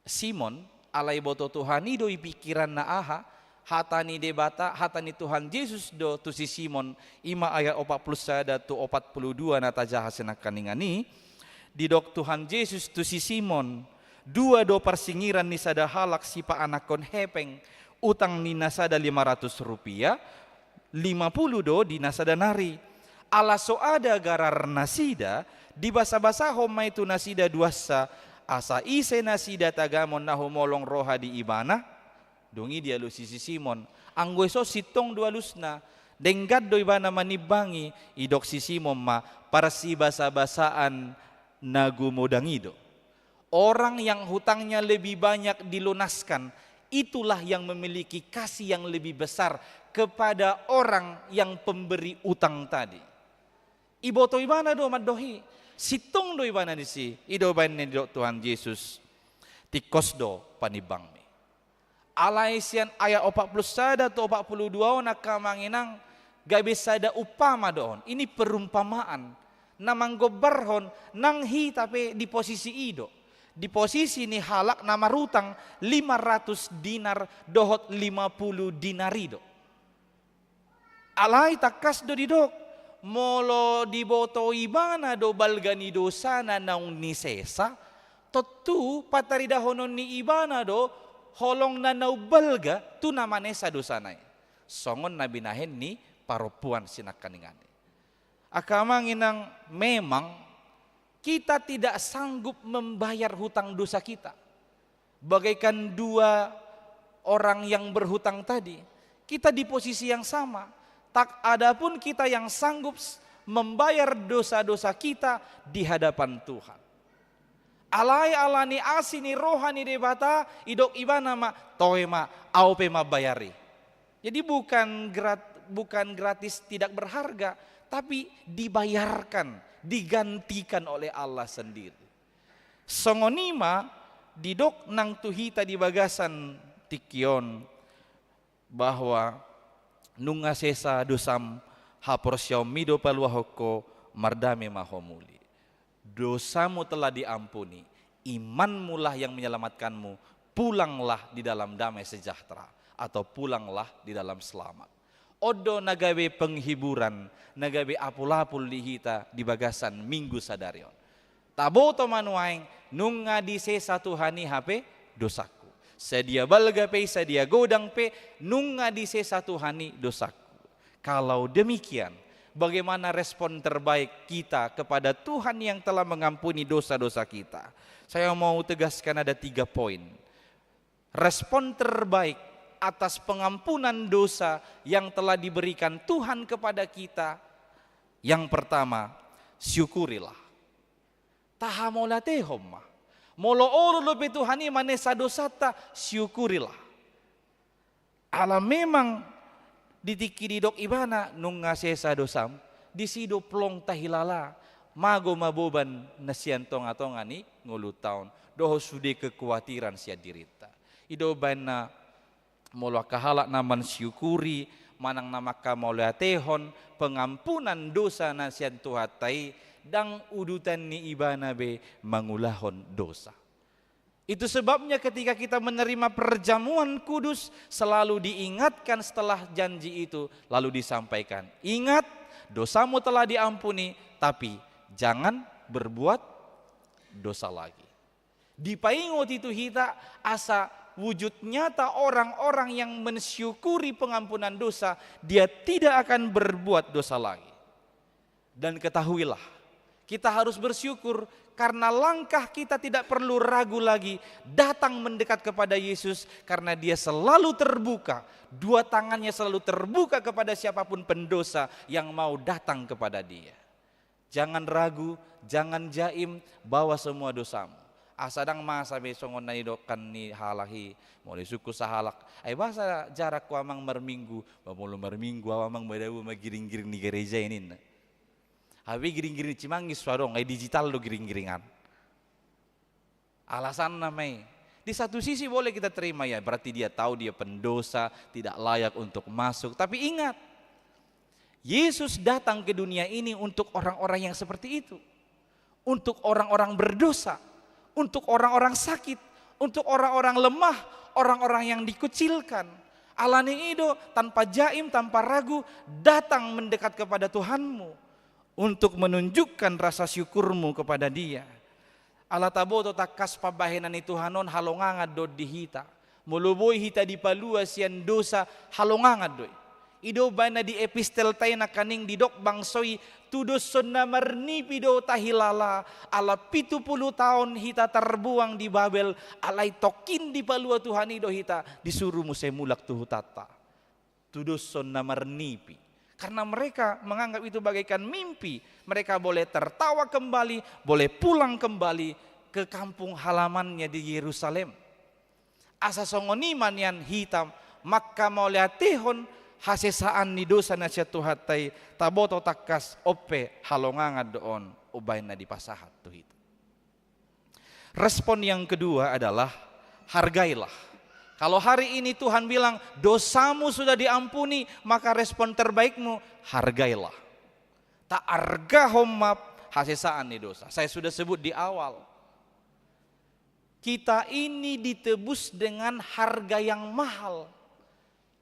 Simon alai boto Tuhan ido pikiran na aha hatani debata hatani Tuhan Yesus do tu si Simon ima ayat 41 tu 42 na tajahasena kaningani di dok Tuhan Yesus tu si Simon dua do persingiran ni sada halak sipa anakon hepeng utang ni nasada 500 rupiah 50 do di nasada nari ala so ada garar nasida di basa-basa homa itu nasida duasa asa ise nasida tagamon na humolong roha di ibana dungi dia lu sisi Simon anggo so sitong dua lusna denggad do ibana manibangi idok si Simon ma para si basa-basaan nagumodangido orang yang hutangnya lebih banyak dilunaskan itulah yang memiliki kasih yang lebih besar kepada orang yang pemberi utang tadi. Iboto ibana do madohi sitong do ibana disi ido bane do Tuhan Yesus tikos do panibangmi alaisian ayat 41 atau 42 nakamanginang gabe sada upama doon ini perumpamaan namang gobarhon nang hi tapi di posisi ido di posisi ni halak nama rutang 500 dinar dohot 50 dinarido alai takas do didok molo diboto ibana do balgani dosana naung ni sesa totu patarida honon ni ibana do holong na nau balga tu namane sa dosanay songon na binahen ni paropuan sinakaningani akamanginang memang kita tidak sanggup membayar hutang dosa kita bagaikan dua orang yang berhutang tadi kita di posisi yang sama. Tak ada pun kita yang sanggup membayar dosa-dosa kita di hadapan Tuhan. Alai alani asini rohani debata idok ibana ma toe ma aupe ma bayari. Jadi bukan gratis tidak berharga tapi dibayarkan, digantikan oleh Allah sendiri. Songonima didok nang tuhita di bagasan tikion bahwa nunga sesa dosam hapor syaumido paluahoko mardame mahomuli. Dosamu telah diampuni, imanmu lah yang menyelamatkanmu, pulanglah di dalam damai sejahtera atau pulanglah di dalam selamat. Odo nagawe penghiburan, nagawe apul-apul lihita di bagasan minggu sadarion. Taboto manuaing nunga di sesa Tuhani hape dosaku. Sedia balga pe, sedia godang pe, nunga di sesa Tuhani dosaku. Kalau demikian, bagaimana respon terbaik kita kepada Tuhan yang telah mengampuni dosa-dosa kita? Saya mau tegaskan ada 3 poin. Respon terbaik atas pengampunan dosa yang telah diberikan Tuhan kepada kita. Yang pertama, syukurilah. Tahamolateh homma. Molo olo lobe Tuhani manesa dosata syukurilah. Ala memang ditiki didok ibana nung ngasesa dosam disido plong tahilala mago maboban nasian tonga-tongani ngulu taon doho sude kekhawatiran sia dirita. Ido bana molo kahalak naman syukuri manang namaka maulatehon pengampunan dosa nasian tuhatai dang udutan ni ibana be mangulahon dosa. Itu sebabnya ketika kita menerima perjamuan kudus selalu diingatkan setelah janji itu lalu disampaikan. Ingat dosamu telah diampuni tapi jangan berbuat dosa lagi. Dipaingot itu hita asa wujud nyata orang-orang yang mensyukuri pengampunan dosa dia tidak akan berbuat dosa lagi. Dan ketahuilah Kita harus bersyukur karena langkah kita tidak perlu ragu lagi datang mendekat kepada Yesus karena dia selalu terbuka. Dua tangannya selalu terbuka kepada siapapun pendosa yang mau datang kepada dia. Jangan ragu, jangan jaim, bawa semua dosamu. Asadang masa besongon na idokan ni halahi, mulai suku sahalak. Ay bahasa jarak ko amang merminggu, bamulu merminggu amang madawu magiring-giring ni gereja ini. Habis giring-giring Cimanggis warung, ay digital do giring-giringan. Alasan namanya. Di satu sisi boleh kita terima ya, berarti dia tahu dia pendosa, tidak layak untuk masuk. Tapi ingat, Yesus datang ke dunia ini untuk orang-orang yang seperti itu. Untuk orang-orang berdosa, untuk orang-orang sakit, untuk orang-orang lemah, orang-orang yang dikucilkan. Alani itu tanpa jaim, tanpa ragu, datang mendekat kepada Tuhanmu. Untuk menunjukkan rasa syukurmu kepada dia. Ala taboto takas pabahenan itu hanon halongangad do dihita. Muluboy hita di palua sian dosa halongangad doy. Ido bana di epistel tayo na kaning didok bangsoy tudos na marnipi do tahilala. Ala 70 tahun hita terbuang di Babel. Alay tokin di palua Tuhan ido hita disuruh musemulak tuhutata. Tudos na marnipi. Karena mereka menganggap itu bagaikan mimpi. Mereka boleh tertawa kembali, boleh pulang kembali ke kampung halamannya di Yerusalem. Asa songoniman yan hitam, maka mauliatihon hasesaan ni dosa na siya tuhatay, taboto takas ope halongangad doon, ubay na dipasahat tuhit. Respon yang kedua adalah hargailah. Kalau hari ini Tuhan bilang dosamu sudah diampuni, maka respon terbaikmu hargailah. Tak arga homap hasesaan nih dosa. Saya sudah sebut di awal. Kita ini ditebus dengan harga yang mahal.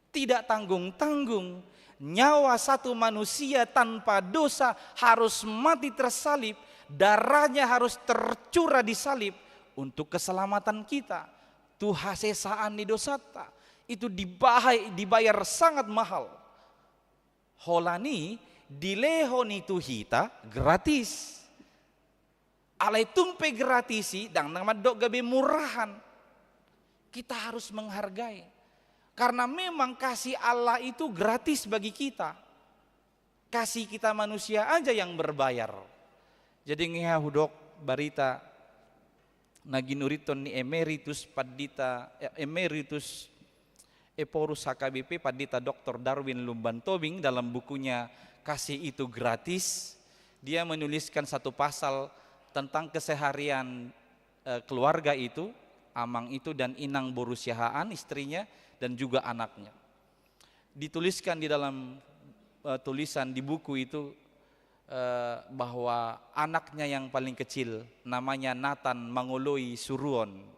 Tidak tanggung-tanggung. Nyawa satu manusia tanpa dosa harus mati tersalib. Darahnya harus tercurah di salib untuk keselamatan kita. Tu hasesaan ni dosata itu dibayar sangat mahal. Holani dilehon itu hita gratis. Alay tumpe gratisi dang namadok gabe murahan. Kita harus menghargai. Karena memang kasih Allah itu gratis bagi kita. Kasih kita manusia aja yang berbayar. Jadi ngeha hudok barita naginuriton ni emeritus Eporus HKBP Padita Dr. Darwin Lumban Tobing dalam bukunya Kasih Itu Gratis. Dia menuliskan satu pasal tentang keseharian keluarga itu, amang itu dan inang borusiahaan istrinya dan juga anaknya. Dituliskan di dalam tulisan di buku itu bahwa anaknya yang paling kecil namanya Nathan Mangoloi Suruon.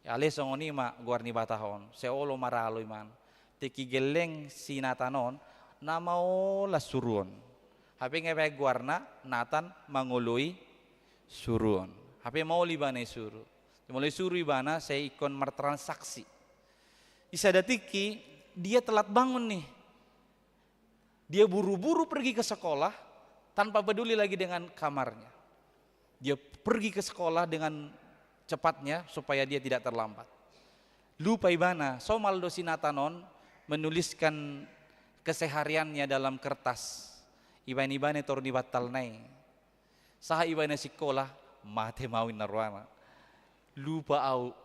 Ya lesong oni ma guarni batahon. Seolo maraloy man. Teki geleng si Nathanon namao la Suruon. Hape ngepay guarna Nathan Mangoloi Suruon. Hape mau libane suru. Mulai suru ibana saya ikon mertransaksi. Isa datiki dia telat bangun nih. Dia buru-buru pergi ke sekolah. Tanpa peduli lagi dengan kamarnya. Dia pergi ke sekolah dengan cepatnya supaya dia tidak terlambat. Lupa ibana, Somaldo Sinatanon menuliskan kesehariannya dalam kertas. Iban-ibane torni batal nai. Saha ibane sekolah mate mawin narwana. Lupa au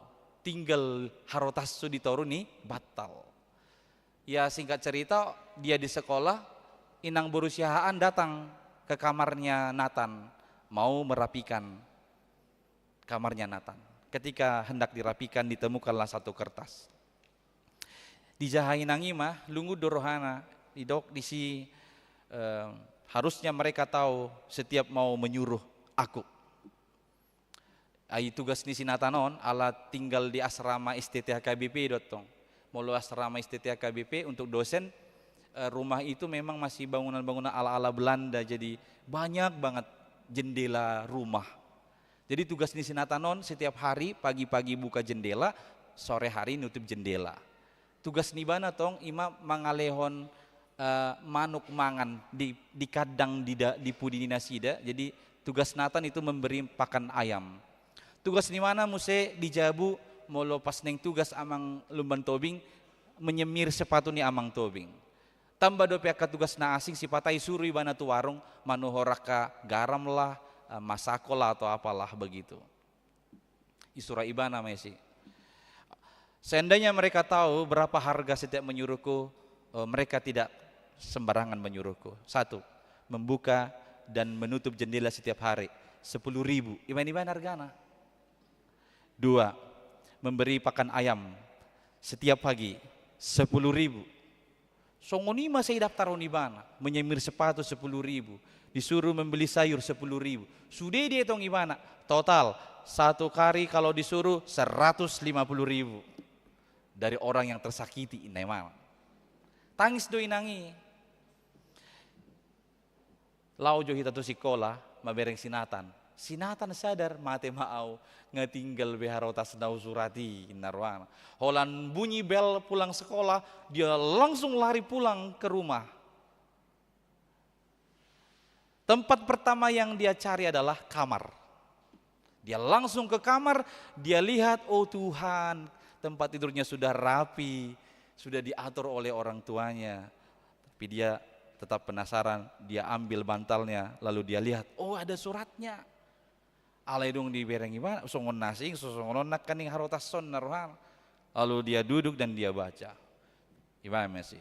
tinggal harotasu di toruni batal. Ya singkat cerita dia di sekolah, inang berusiaan datang ke kamarnya Nathan, mau merapikan kamarnya Nathan. Ketika hendak dirapikan ditemukanlah satu kertas. Dijahain angima, lungu dorohana, didok disi harusnya mereka tahu setiap mau menyuruh aku. Ai tugas ni sinatanon ala tinggal di asrama STT HKBP dotong. Mulu asrama STT HKBP untuk dosen. Rumah itu memang masih bangunan-bangunan ala-ala Belanda, jadi banyak banget jendela rumah. Jadi tugas di Sinatanon setiap hari pagi-pagi buka jendela, sore hari nutup jendela. Tugas nibana tong ima mangalehon manuk mangan di kadang di pudini nasida, jadi tugas Nathan itu memberi pakan ayam. Tugas di mana muse dijabu molo pas neng tugas amang lumban tobing menyemir sepatu ni amang tobing. Tambah do pihak tugas na asing si patai suruh ibana tu warung manuhoraka garam lah, masako lah atau apalah begitu. Isura ibana mesi. Seandainya mereka tahu berapa harga setiap menyuruhku, mereka tidak sembarangan menyuruhku. 1, membuka dan menutup jendela setiap hari 10.000. Iman hargana. 2, memberi pakan ayam setiap pagi 10.000. Songoni masih daftar onibana, menyemir sepatu 10.000, disuruh membeli sayur 10.000. Sudah dihitung ibana, total 1 kali kalau disuruh 150.000 dari orang yang tersakiti ini mana. Tangis doi nangi. Lau jo hita tu sikola, mabereng sinatan. Sinatan sadar mate maau ngatinggal beharotas dau surati narwana. Holan bunyi bel pulang sekolah, dia langsung lari pulang ke rumah. Tempat pertama yang dia cari adalah kamar. Dia langsung ke kamar, dia lihat, oh Tuhan, tempat tidurnya sudah rapi, sudah diatur oleh orang tuanya. Tapi dia tetap penasaran, dia ambil bantalnya, lalu dia lihat, oh ada suratnya. Alai dong diberengi mana, songon nasi, songon nak kaning harotas son naruhan. Lalu dia duduk dan dia baca. Ibarat Messi.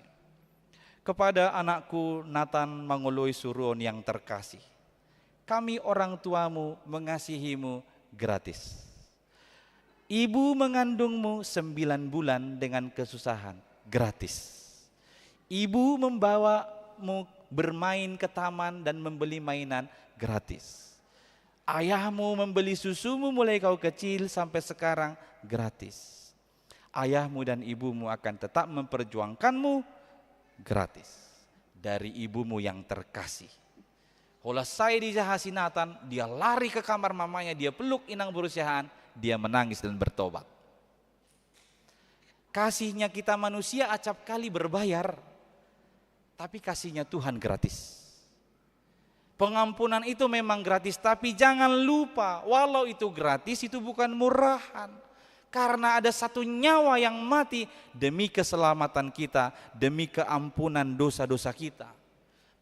Kepada anakku Nathan mangoloi suruon yang terkasih. Kami orang tuamu mengasihimu gratis. Ibu mengandungmu 9 bulan dengan kesusahan gratis. Ibu membawamu bermain ke taman dan membeli mainan gratis. Ayahmu membeli susumu mulai kau kecil sampai sekarang gratis. Ayahmu dan ibumu akan tetap memperjuangkanmu gratis. Dari ibumu yang terkasih. Selesai dijahasi Nathan, dia lari ke kamar mamanya, dia peluk inang berusiaan, dia menangis dan bertobat. Kasihnya kita manusia acap kali berbayar, tapi kasihnya Tuhan gratis. Pengampunan itu memang gratis, tapi jangan lupa walau itu gratis itu bukan murahan. Karena ada satu nyawa yang mati demi keselamatan kita, demi keampunan dosa-dosa kita.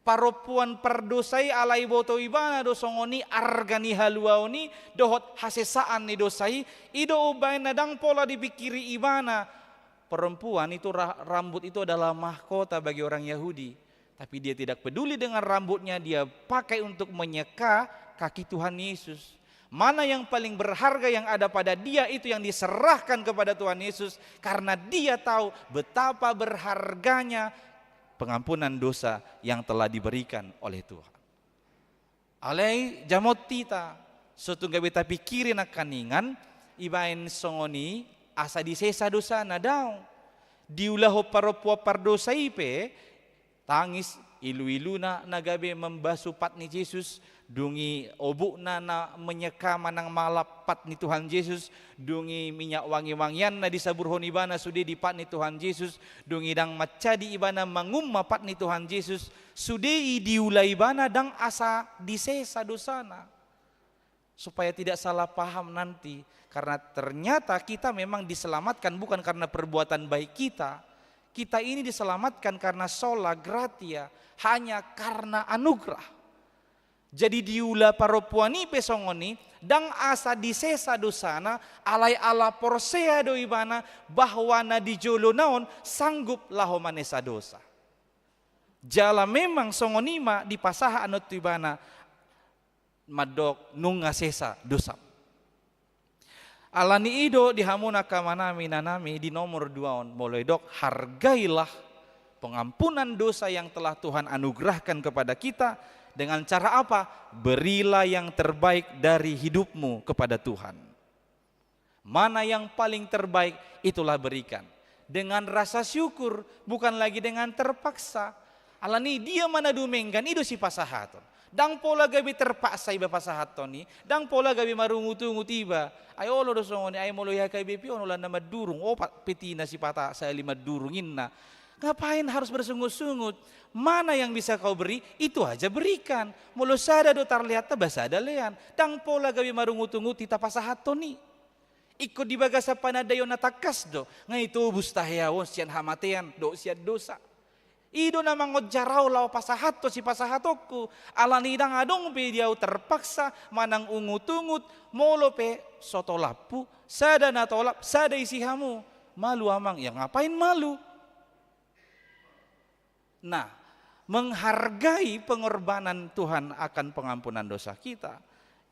Paropuan perdosai alai boto ibana dosongoni argani haluaoni dohot hasesaan ni dosai ido ubay nadang pola dipikiri ibana. Perempuan itu rambut itu adalah mahkota bagi orang Yahudi. Tapi dia tidak peduli dengan rambutnya, dia pakai untuk menyeka kaki Tuhan Yesus. Mana yang paling berharga yang ada pada dia itu yang diserahkan kepada Tuhan Yesus. Karena dia tahu betapa berharganya pengampunan dosa yang telah diberikan oleh Tuhan. Alai jamot tita, suatu gak beta pikirin akaningan, ibain songoni asa disesa dosa nadau. Diulahu paropua pardosa ipe, tangis ilu-ilu na nagabe membasuh patni Yesus, dungi obuk na menyeka manang malap patni Tuhan Yesus, dungi minyak wangi-wangian na disaburhon ibana sudi di patni Tuhan Yesus, dungi dang macadi ibana mangumma patni Tuhan Yesus, sudi diulai ibana dang asa disesa dosana. Supaya tidak salah paham nanti, karena ternyata kita memang diselamatkan bukan karena perbuatan baik kita. Kita ini diselamatkan karena sola gratia, hanya karena anugerah. Jadi diula paropuani pesongoni, dang asa disesa dosana, alai ala porsea do ibana, bahwa na dijolo naon sanggup laho manesa dosa. Jala memang songonima di pasaha anut ibana, madok nunga sesa dosa. Alani ido dihamuna kamanami nanami di nomor 2 mulai dok hargailah pengampunan dosa yang telah Tuhan anugerahkan kepada kita dengan cara apa? Berilah yang terbaik dari hidupmu kepada Tuhan. Mana yang paling terbaik itulah berikan. Dengan rasa syukur, bukan lagi dengan terpaksa. Alani dia mana dumenggan ido si pasahaton. Dang pola gabi terpaksa iba pasahaton ni, dang pola gabi marungutu ngutiba. Ayo lo dosongoni ay molo ya kay bepi ono la na madurung. Oh petina si pata sa lima durungin na. Ngapain harus bersungut-sungut? Mana yang bisa kau beri, itu aja berikan. Mulu sada do tarlihat basada lean. Dang pola gawi marungut-ungut tita pasahatoni. Ikut di bagasa panadayon na takas do. Nga itu bustahiyawon siyan hamatean do siyan dosa. Ido namang ngodjaraw law pasahato si pasahatokku. Alanidang adong pe diaw terpaksa manang ungut-ungut. Molo pe sotolapu. Sada natolap, sada isihamu. Malu amang, ya ngapain malu? Nah, menghargai pengorbanan Tuhan akan pengampunan dosa kita,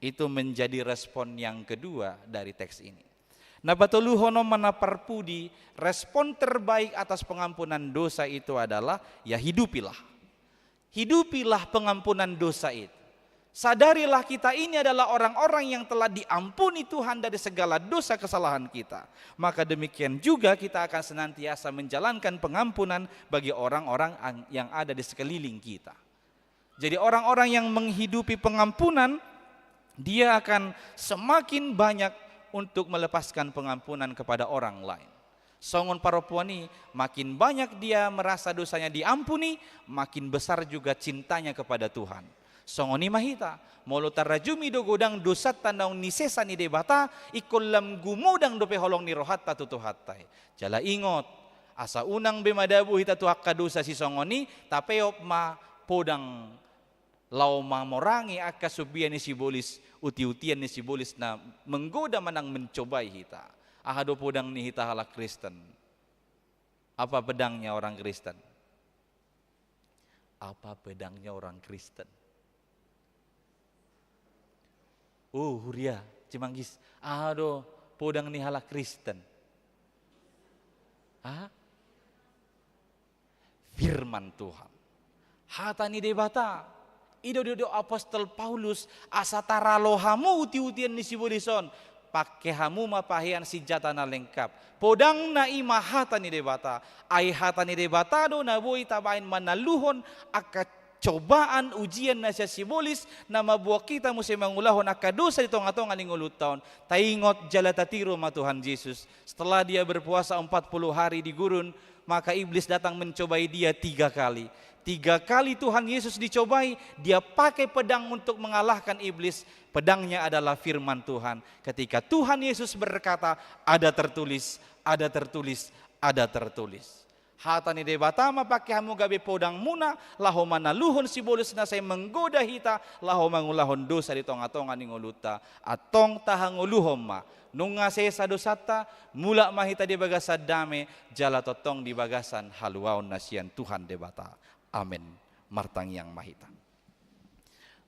itu menjadi respon yang kedua dari teks ini. Nah, batuluhono manaparpudi, respon terbaik atas pengampunan dosa itu adalah, ya hidupilah. Hidupilah pengampunan dosa itu. Sadarilah kita ini adalah orang-orang yang telah diampuni Tuhan dari segala dosa kesalahan kita. Maka demikian juga kita akan senantiasa menjalankan pengampunan bagi orang-orang yang ada di sekeliling kita. Jadi orang-orang yang menghidupi pengampunan, dia akan semakin banyak untuk melepaskan pengampunan kepada orang lain. Songon paropuani, makin banyak dia merasa dosanya diampuni, makin besar juga cintanya kepada Tuhan. Songoni mahita, molo tarajumi do godang dosat tandaung nisesa ni debata, ikolam gumudang dope holong ni rohatta tutuhatay. Jala ingot, asa unang bemadabu hita tuhakka dosa si songoni, tapeop ma podang lau mamorangi akka subian ni sibolis, uti-utian ni sibolis na menggoda manang mencobai hita. Ahado podang ni hita halak Kristen. Apa pedangnya orang Kristen? Apa pedangnya orang Kristen? Oh huria, cimanggis, aduh podang ni halak Kristen. Firman Tuhan. Hata ni debata. Ido apostol Paulus asatara lohamu uti-utian ni sibulison. Pakai hamu mapahian senjata na lengkap. Podang na ima hata ni debata. Ay hata ni debata do na boy tabain manaluhon akat cobaan ujian na siya sibolis na mabuwa kita mo siya mangulahon akadosa itong atong aling ulutaon. Taingot jalatatiro ma Tuhan Yesus. Setelah dia berpuasa 40 hari di gurun, maka iblis datang mencobai dia 3 kali. 3 kali Tuhan Yesus dicobai, dia pakai pedang untuk mengalahkan iblis. Pedangnya adalah firman Tuhan. Ketika Tuhan Yesus berkata, ada tertulis, ada tertulis, ada tertulis. Hata ni debata mapakai hamu gabi podang muna, laho manaluhon sibolus na say menggoda hita, laho mangulahon dosa di tonga-tonga ni nguluta, atong tahanguluhom ma. Nung nga sa dosata, mula mahita di bagasa dame, jala totong di bagasan haluaon na siyan Tuhan debata. Amen. Martang yang mahita.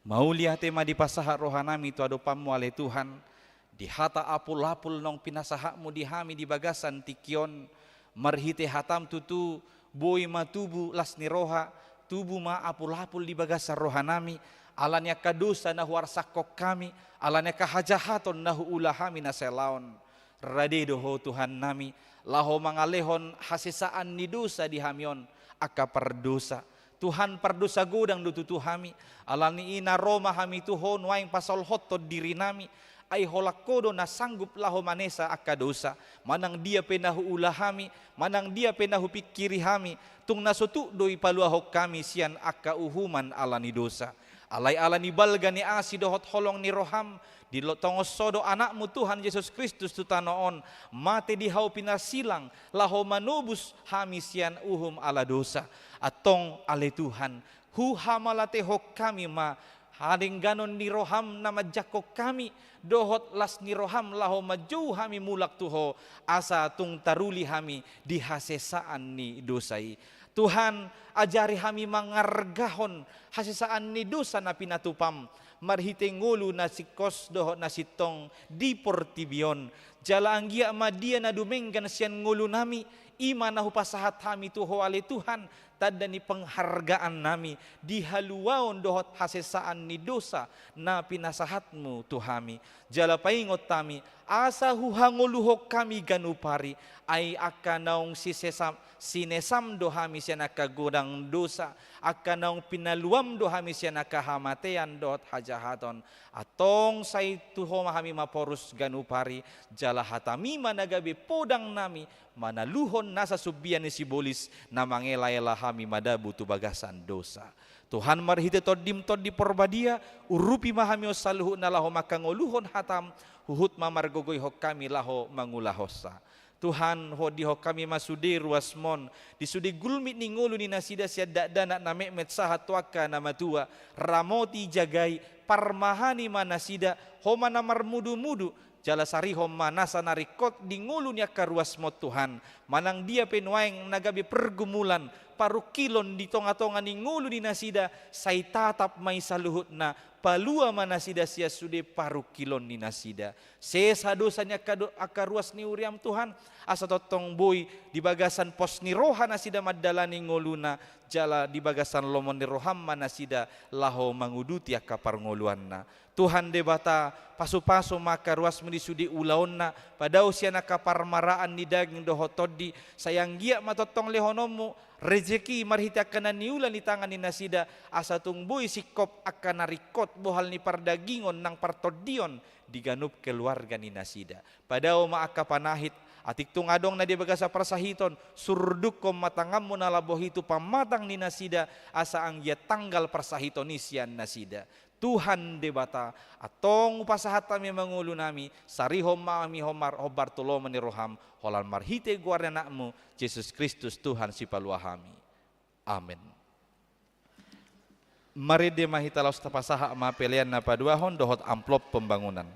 Maulia tema di pasaha rohanami itu adopamu ale Tuhan, di hata apul-apul nong pinasahakmu di hami di bagasan tikion, marhite hatam tutu boy matubu las ni roha tubu ma apul-apul di bagasa rohanami alanya kadosa na huarsakok kami alanya kahajahaton na huulahami na selaon radedo ho Tuhan nami laho mangalehon hasisaan ni dosa di hamion aka perdosa Tuhan perdosa godang dututu hami alani ina Roma hami tuhon waing pasal hotod diri nami ay holakodo na sanggup laho manesa akadosa manang dia penahu ulahami manang dia penahu pikiri hami tung nasutu doi paluahok kami sian akka uhuman alani dosa alay alani balga ni asi dohot holong ni roham di tongos sodo anakmu Tuhan Yesus Kristus tutanoon mate di hau pinasilang laho manubus hami sian uhum ala dosa atong ale Tuhan hu hamalate hok kami ma haring ganon ni roham na majakok kami dohot las ni roham laho maju hami mulak tuho asa tung taruli hami di hasesaan ni dosai Tuhan ajari hami mangargahon hasesaan ni dosa na pinatupam marhite ngulu na sikos dohot na sitong di portibion jala anggia madia na dumenggan sian ngulu nami ima na hupasahat hami tuho ale Tuhan tada ni penghargaan nami dihaluaon dohot hasesaan ni dosa na pinasahatmu tuhami jala paingot tami asa huhanguluhok kami ganupari ay akanaong sinesam dohami siya nakagodang dosa akanaong pinaluam dohami siya nakahamatean dohot hajahaton atong say tuho mahami maporus ganupari jala jala hatami managabe podang nami manaluhon nasa subian ni sibolis na mangela-ela hami madabu tu bagasan dosa. Tuhan marhite todim di porbadia urupi mahami osaluhu nalaho makangoluhon hatam huhut mamargogoy ho kami laho mangulahosa. Tuhan ho di ho kami masude ruasmon di sudi gulmit ni ngulu ni nasida siada dana na mekmet sahat waka na matua ramoti jagai parmahani manasida ho manamar mudu-mudu jala sari ho manasa narikot di ngulu ni akaruasmo Tuhan manang dia penuaeng nagabi pergumulan parukilon di tonga-tonga ni ngulu ni nasida say tatap may saluhut na palua manasida sia sude parukilon ni nasida sesa dosanya akaruas ni uriam Tuhan asa totong boy di bagasan pos ni roha nasida madalani ngoluna jala di bagasan lomon ni roham manasida laho manguduti akapar ngoluanna Tuhan debata pasu-pasu maka ruas menisudi ulaonna pada usia nakapar maraan ni daging dohotodi sayang gia matotong lehonomu rezeki marhita kana niulan ni tangan ni nasida asa tungboy sikop akan narikot bohal ni pardagingon nang partodion diganup keluarga ni nasida pada oma akapanahit atik tungadong na di bagasa persahiton surduk kom matangam mo nalaboh itu pamatang ni nasida asa ang ia tanggal persahiton isian nasida Tuhan debata atong upasahat kami mangulu nami sarihom mami homar hobar tulo maniroham holal marhite guarna nakmu Yesus Kristus Tuhan si paluahami amin. Mari de mahita laus tapasaha ma pelian na paduahon dohot amplop pembangunan.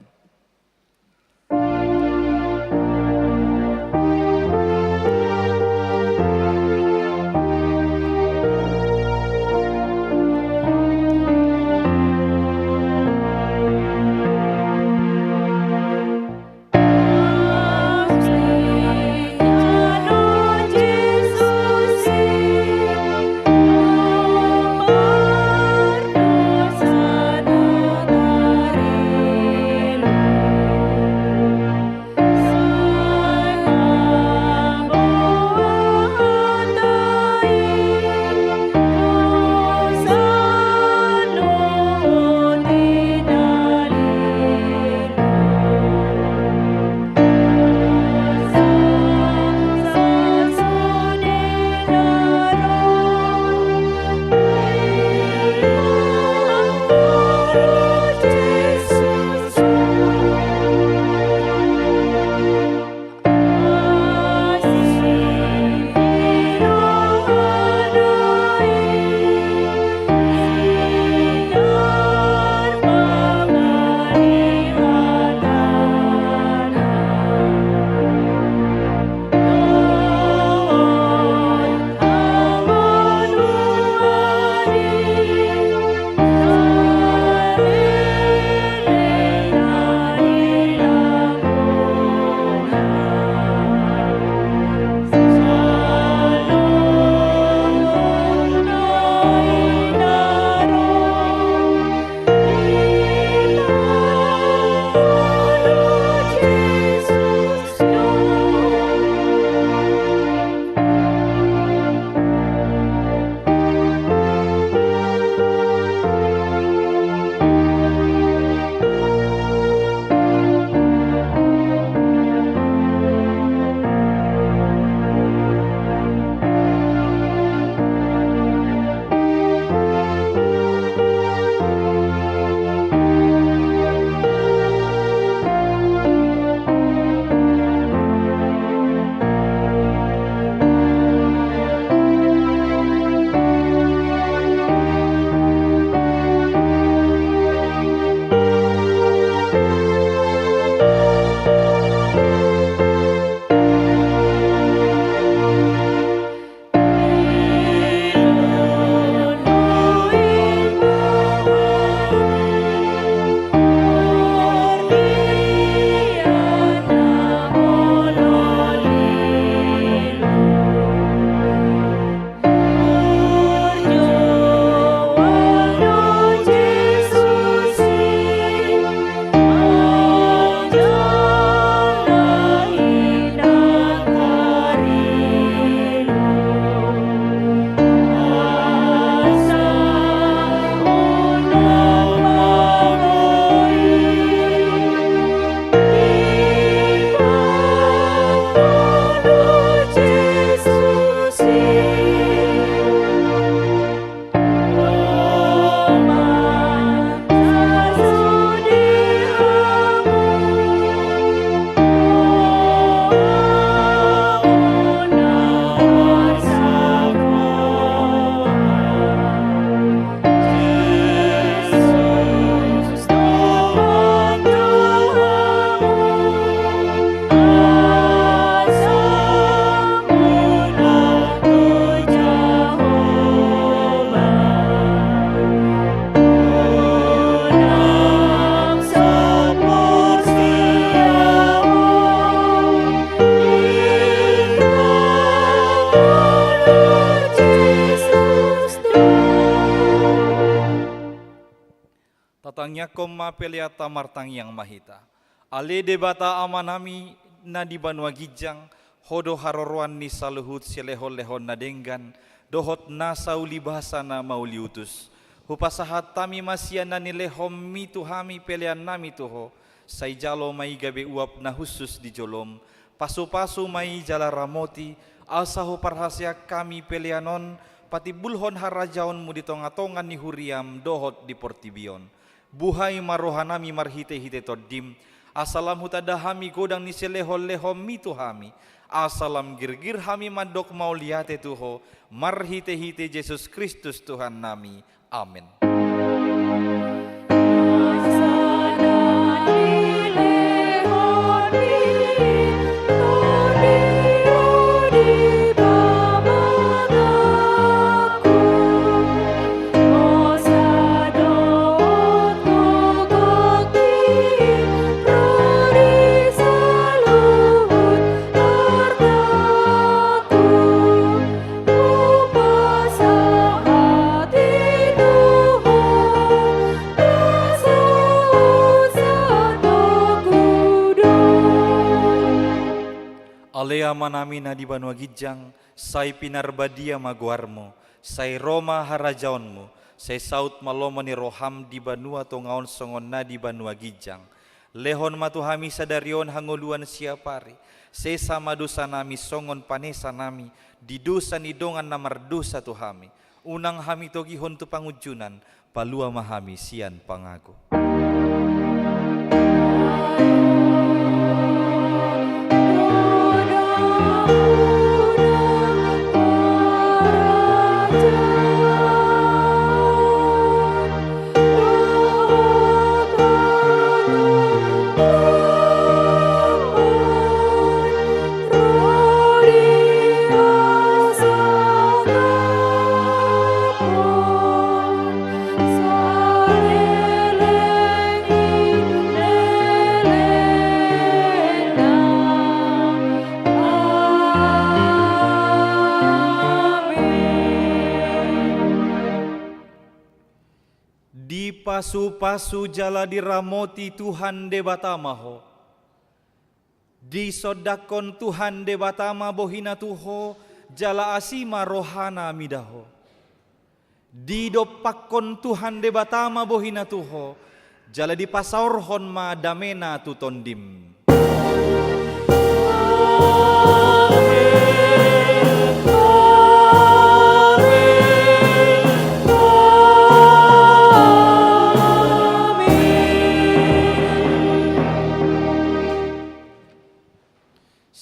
nyakoma peliata martang yang mahita. Ale debata amanami na di Banua Gijang, hodo haroroan ni saluhut silehon-lehon na denggan, dohot na sauli bahasa na mauli utus. Hupasahat tami masiana ni lehom mi tuhami pelian nami tuho, say jalo may gabi uap na husus di jolom, pasu-pasu may jala ramoti, asaho parhasya kami pelianon, pati bulhon harajaon mu di tonga-tongan ni huriam dohot di portibion. Buhay marohanami marhite-hite todim, asalam hutadahami godang ni selehol-lehom mituhami, asalam girgir hami madok mauliate tuho, marhite-hite Yesus Kristus Tuhan nami. Amin. Alea manami na di Banua Gijang, say pinarbadia maguarmo, say Roma harajaonmu, say saut malomo ni roham di Banua tongaon songon na di Banua Gijang. Lehon matuhami sadarion hanguluan siapari, say sama dosa nami songon panesa nami, di dosa ni dongan na mardosa tuhami. Unang hami togihon tu pangujunan, palua mahami sian pangago. Di pasu-pasu jala diramoti Tuhan de batamaho, di sodakon Tuhan de batama bohina tuho, jala asima rohana midaho. Di dopakon Tuhan de batama bohina tuho, jala di pasaorhon ma damena tutondim.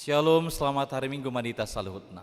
Shalom, selamat hari Minggu Madita Saluhutna.